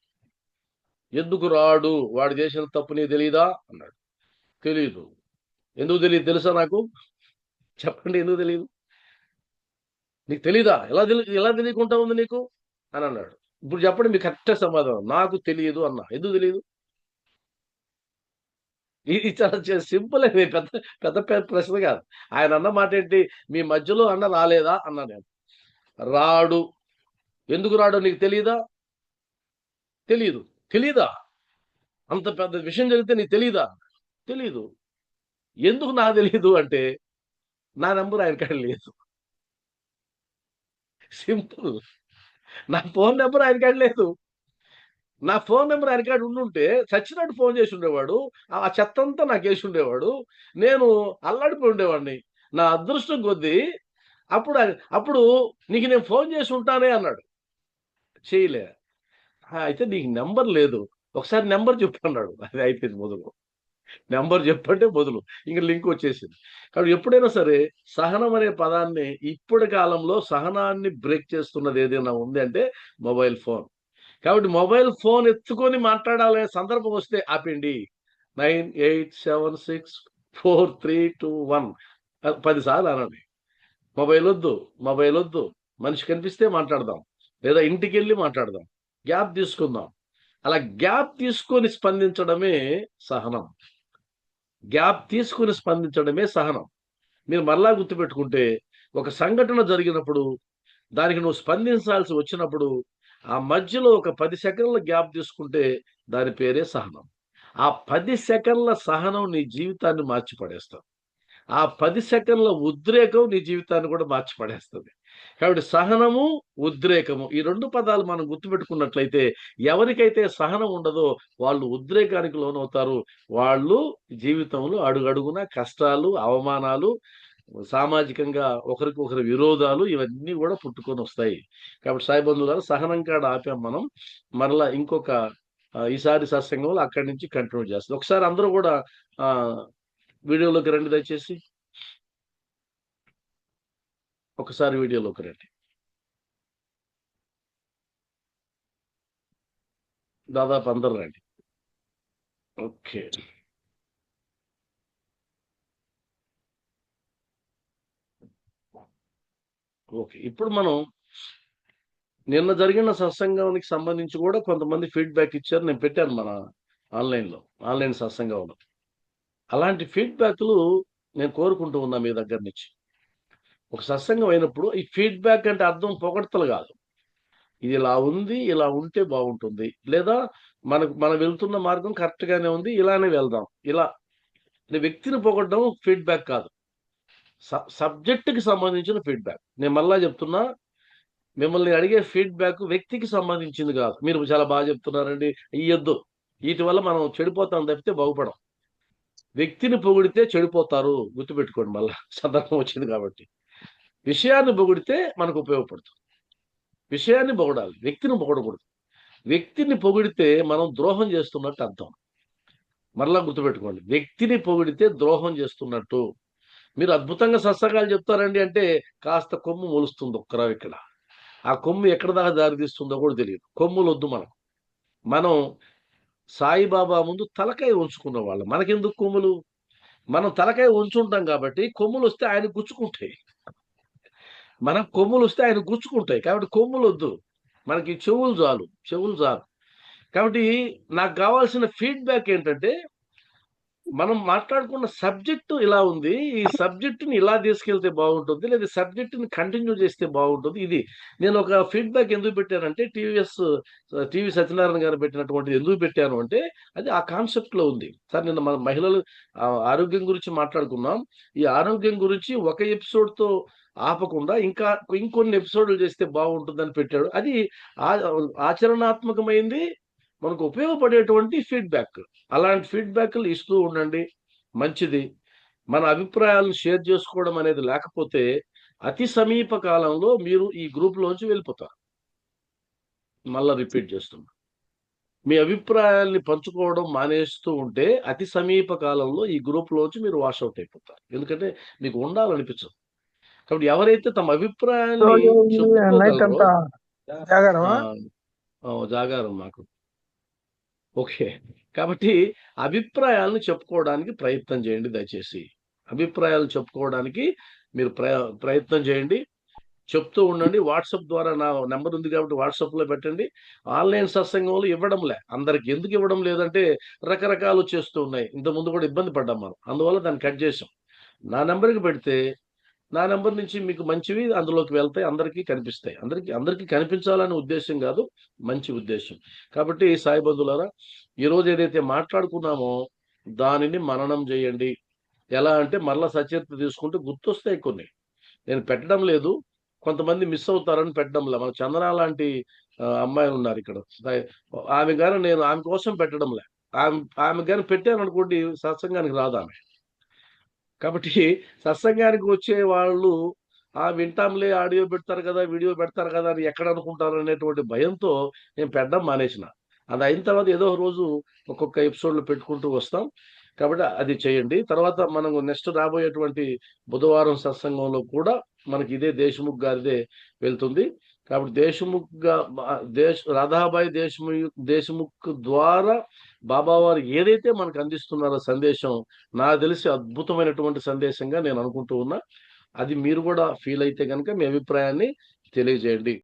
[SPEAKER 1] "ఎందుకు రాడు? వాడు చేసిన తప్పు నీకు తెలీదా?" అన్నాడు. "తెలీదు." "ఎందుకు తెలీదు తెలుసా నాకు?" "చెప్పండి ఎందుకు తెలీదు?" "నీకు తెలీదా? ఎలా తెలియకుండా ఉంది నీకు?" అని అన్నాడు. ఇప్పుడు చెప్పండి మీ కరెక్ట్ సమాధానం. "నాకు తెలియదు" అన్నా. "ఎందుకు తెలీదు?" ఇది చాలా సింపుల్ ఇది. పెద్ద పెద్ద ప్రశ్న కాదు. ఆయన అన్న మాట ఏంటి? "మీ మధ్యలో అన్న రాలేదా?" అన్నా నేను. "రాడు." "ఎందుకు రాడో నీకు తెలీదా?" "తెలీదు." "తెలీదా? అంత పెద్ద విషయం జరిగితే నీకు తెలీదా?" "తెలీదు." "ఎందుకు నాకు తెలీదు" అంటే, నా నంబర్ ఆయన కాడ లేదు. సింపుల్. నా ఫోను నంబర్ ఆయన కాడ లేదు. నా ఫోను నంబర్ ఆయన కాడ ఉండుంటే చచ్చినట్టు ఫోను చేసి ఉండేవాడు. ఆ చెత్తంతా నాకేసి ఉండేవాడు. నేను అల్లాడిపోయి ఉండేవాడిని. నా అదృష్టం కొద్దీ అప్పుడు "నీకు నేను ఫోను చేసి ఉంటానే" అన్నాడు. చేయలే. అయితే "నీకు నంబర్ లేదు. ఒకసారి నంబర్ చెప్పు" అన్నాడు. అది అయిపోయింది మొదలు. నంబర్ చెప్పంటే మొదలు. ఇంక లింక్ వచ్చేసింది. కాబట్టి ఎప్పుడైనా సరే సహనం అనే పదాన్ని ఇప్పటి కాలంలో సహనాన్ని బ్రేక్ చేస్తున్నది ఏదైనా ఉంది అంటే మొబైల్ ఫోన్. కాబట్టి మొబైల్ ఫోన్ ఎత్తుకొని మాట్లాడాలనే సందర్భం వస్తే ఆపేయండి. 98764321 10 సార్లు అనండి. మొబైలొద్దు, మొబైలొద్దు. మనిషి కనిపిస్తే మాట్లాడదాం. లేదా ఇంటికెళ్ళి మాట్లాడదాం. గ్యాప్ తీసుకుందాం. అలా గ్యాప్ తీసుకొని స్పందించడమే సహనం. గ్యాప్ తీసుకొని స్పందించడమే సహనం. మీరు మరలా గుర్తుపెట్టుకుంటే, ఒక సంఘటన జరిగినప్పుడు, దానికి నువ్వు స్పందించాల్సి వచ్చినప్పుడు, ఆ మధ్యలో ఒక 10 సెకన్ల గ్యాప్ తీసుకుంటే దాని పేరే సహనం. ఆ 10 సెకన్ల సహనం నీ జీవితాన్ని మార్చి పడేస్తది. ఆ 10 సెకన్ల ఉద్రేకం నీ జీవితాన్ని కూడా మార్చి పడేస్తది. కాబట్టి సహనము, ఉద్రేకము ఈ 2 పదాలు మనం గుర్తుపెట్టుకున్నట్లయితే ఎవరికైతే సహనం ఉండదో వాళ్ళు ఉద్రేకానికి లోనవుతారు. వాళ్ళు జీవితంలో అడుగడుగునా కష్టాలు, అవమానాలు, సామాజికంగా ఒకరికొకరు విరోధాలు ఇవన్నీ గూడా పుట్టుకొనొస్తాయి. కాబట్టి సాయి బంధువులారా సహనం కాడ ఆపాం మనం. మరలా ఇంకొక ఈసారి సత్సంగంలో అక్కడి నుంచి కంటిన్యూ చేస్తాం. ఒకసారి అందరూ గూడా ఆహ్, వీడియోలోకి రండి దయచేసి. ఒకసారి వీడియోలోకి రండి. దాదాపు అందరూ రండి. ఓకే. ఓకే. ఇప్పుడు మనం నిన్న జరిగిన సత్సంగానికి సంబంధించి గూడా కొంతమంది ఫీడ్‌బ్యాక్ ఇచ్చారు. నేను పెట్టాను మన ఆన్‌లైన్‌లో. ఆన్‌లైన్ సత్సంగంలో. అలాంటి ఫీడ్‌బ్యాకులు నేను కోరుకుంటూ ఉన్నా మీ దగ్గర నుంచి. ఒక సత్సంగం అయినప్పుడు ఈ ఫీడ్‌బ్యాక్ అంటే అర్థం పొగడ్తలు గాదు. ఇది ఇలా ఉంది, ఇలా ఉంటే బావుంటుంది. లేదా మనం వెళ్తున్న మార్గం కరెక్ట్‌గానే ఉంది. ఇలానే వెళ్దాం. ఇలా అంటే వ్యక్తిని పొగడడం ఫీడ్‌బ్యాక్ కాదు. సబ్జెక్ట్‌కి సంబంధించిన ఫీడ్‌బ్యాక్. నేను మళ్ళా చెప్తున్నా, మిమ్మల్ని అడిగే ఫీడ్‌బ్యాక్ వ్యక్తికి సంబంధించింది గాదు. మీరు చాలా బాగా చెప్తున్నారండి. ఇయ్యొద్దు. ఈటి వల్ల మనం చెడిపోతాం తప్పితే బాగుపడం. వ్యక్తిని పొగిడితే చెడిపోతారు. గుర్తుపెట్టుకోండి మళ్ళా సందర్భం వచ్చింది కాబట్టి. విషయాన్ని పొగిడితే మనకు ఉపయోగపడుతుంది. విషయాన్ని పొగడాలి. వ్యక్తిని పొగడకూడదు. వ్యక్తిని పొగిడితే మనం ద్రోహం చేస్తున్నట్టు అర్థం. మరలా గుర్తుపెట్టుకోండి. వ్యక్తిని పొగిడితే ద్రోహం చేస్తున్నట్టు. మీరు అద్భుతంగా సత్సంగాలు చెప్తారండి అంటే కాస్త కొమ్ము మొలుస్తుంది ఒక్కరా ఇక్కడ. ఆ కొమ్ము ఎక్కడి దాకా దారి తీస్తుందో కూడా తెలీదు. కొమ్ములొద్దు మనకు. మనం సాయిబాబా ముందు తలకాయ ఉంచుకున్న వాళ్ళం. మనకెందుకు కొమ్ములు? మనం తలకాయ ఉంచుంటాం కాబట్టి కొమ్ములొస్తే ఆయనకు గుచ్చుకుంటాయి. మనం కొమ్ములొస్తే ఆయనకు గుచ్చుకుంటాయి. కాబట్టి కొమ్ములొద్దు. మనకి చెవులు చాలు. చెవులు చాలు. కాబట్టి నాకు గావాల్సిన ఫీడ్‌బ్యాక్ ఏంటంటే మనం మాట్లాడుకున్న సబ్జెక్ట్ ఇలా ఉంది. ఈ సబ్జెక్ట్‌ని ఇలా తీసుకెళ్తే బాగుంటుంది. లేదా సబ్జెక్ట్‌ని కంటిన్యూ చేస్తే బాగుంటుంది. ఇది. నేను ఒక ఫీడ్‌బ్యాక్ ఎందుకు పెట్టానంటే టీవీ సత్యనారాయణ గారు పెట్టినటువంటిది ఎందుకు పెట్టాను అంటే అది ఆ కాన్సెప్ట్‌లో ఉంది. సార్ నిన్న మన మహిళలు ఆరోగ్యం గురించి మాట్లాడుకున్నాం. ఈ ఆరోగ్యం గురించి ఒక ఎపిసోడ్‌తో ఆపకుండా ఇంకొన్ని ఎపిసోడ్‌లు చేస్తే బాగుంటుందని పెట్టాడు. అది ఆ ఆచరణాత్మకమైంది. మనకు ఉపయోగపడేటువంటి ఫీడ్‌బ్యాక్. అలాంటి ఫీడ్‌బ్యాక్‌లు ఇస్తూ ఉండండి. మంచిది. మన అభిప్రాయాలను షేర్ చేసుకోవడం అనేది లేకపోతే, అతి సమీప కాలంలో మీరు ఈ గ్రూప్‌లోంచి వెళ్ళిపోతారు. మళ్ళా రిపీట్ చేస్తున్నా. మీ అభిప్రాయాల్ని పంచుకోవడం మానేస్తూ ఉంటే, అతి సమీప కాలంలో ఈ గ్రూప్‌లోంచి మీరు వాష్ ఔట్ అయిపోతారు. ఎందుకంటే మీకు ఉండాలనిపించదు. కాబట్టి ఎవరైతే తమ అభిప్రాయాల్ని
[SPEAKER 3] రోజు నైట్
[SPEAKER 1] చెప్పుకోగలరో
[SPEAKER 3] అంతా జాగారమా?
[SPEAKER 1] ఆ! జాగారం మాకు. ఓకే. కాబట్టి అభిప్రాయాలను చెప్పుకోవడానికి ప్రయత్నం చేయండి దయచేసి. అభిప్రాయాలు చెప్పుకోవడానికి మీరు ప్రయత్నం చేయండి. చెప్తూ ఉండండి. వాట్సాప్ ద్వారా నా నంబర్ ఉంది కాబట్టి వాట్సాప్‌లో పెట్టండి. ఆన్‌లైన్ సత్సంగంలో ఇవ్వడంలే. అందరికి ఎందుకు ఇవ్వడం లేదంటే రకరకాలొచ్చేస్తూ ఉన్నాయి. ఇంతకుముందు కూడా ఇబ్బంది పడ్డాం మనం. అందువల్ల దాన్ని కట్ చేసాం. నా నంబర్‌కి పెడితే నా నంబర్ నుంచి మీకు మంచివి అందులోకి వెళ్తాయి. అందరికీ కనిపిస్తాయి. అందరికీ అందరికీ కనిపించాలనే ఉద్దేశ్యం గాదు. మంచి ఉద్దేశ్యం. కాబట్టి సాయి బంధువులారా, ఈరోజు ఏదైతే మాట్లాడుకున్నామో దానిని మననం జేయండి. ఎలా అంటే మరలా సచరిత్ర తీసుకుంటే గుర్తొస్తాయి కొన్ని. నేను పెట్టడం లేదు. కొంతమంది మిస్ అవుతారని పెట్టడంలా. మన చందన లాంటి అమ్మాయిలున్నారిక్కడ. నేను ఆమె కోసం పెట్టడంలే. ఆమె ఆమె గాని పెట్టాననుకోండి సత్సంగానికి రాదామె. కాబట్టి సత్సంగానికి వచ్చే వాళ్ళు వింటాంలే ఆడియో పెడతారు కదా! వీడియో పెడతారు కదా! అని ఎక్కడ అనుకుంటారో అనేటువంటి భయంతో నేను పెట్టడం మానేసిన. అది అయిన తర్వాత ఏదో ఒక రోజు ఒక్కొక్క ఎపిసోడ్‌లు పెట్టుకుంటూ వస్తాం. కాబట్టి అది చేయండి. తర్వాత మనం నెక్స్ట్ రాబోయేటువంటి బుధవారం సత్సంగంలో కూడా మనకి ఇదే దేశ్‌ముఖ్ గారిదే వెళ్తుంది. కాబట్టి రాధాబాయి దేశ్‌ముఖ్ ద్వారా బాబావారు ఏదైతే మనకు అందిస్తున్నారో సందేశం నాకు తెలిసి అద్భుతమైనటువంటి సందేశంగా నేను అనుకుంటూ ఉన్నా. అది మీరు గూడా ఫీల్ అయితే గనక మీ అభిప్రాయాన్ని తెలియజేయండి.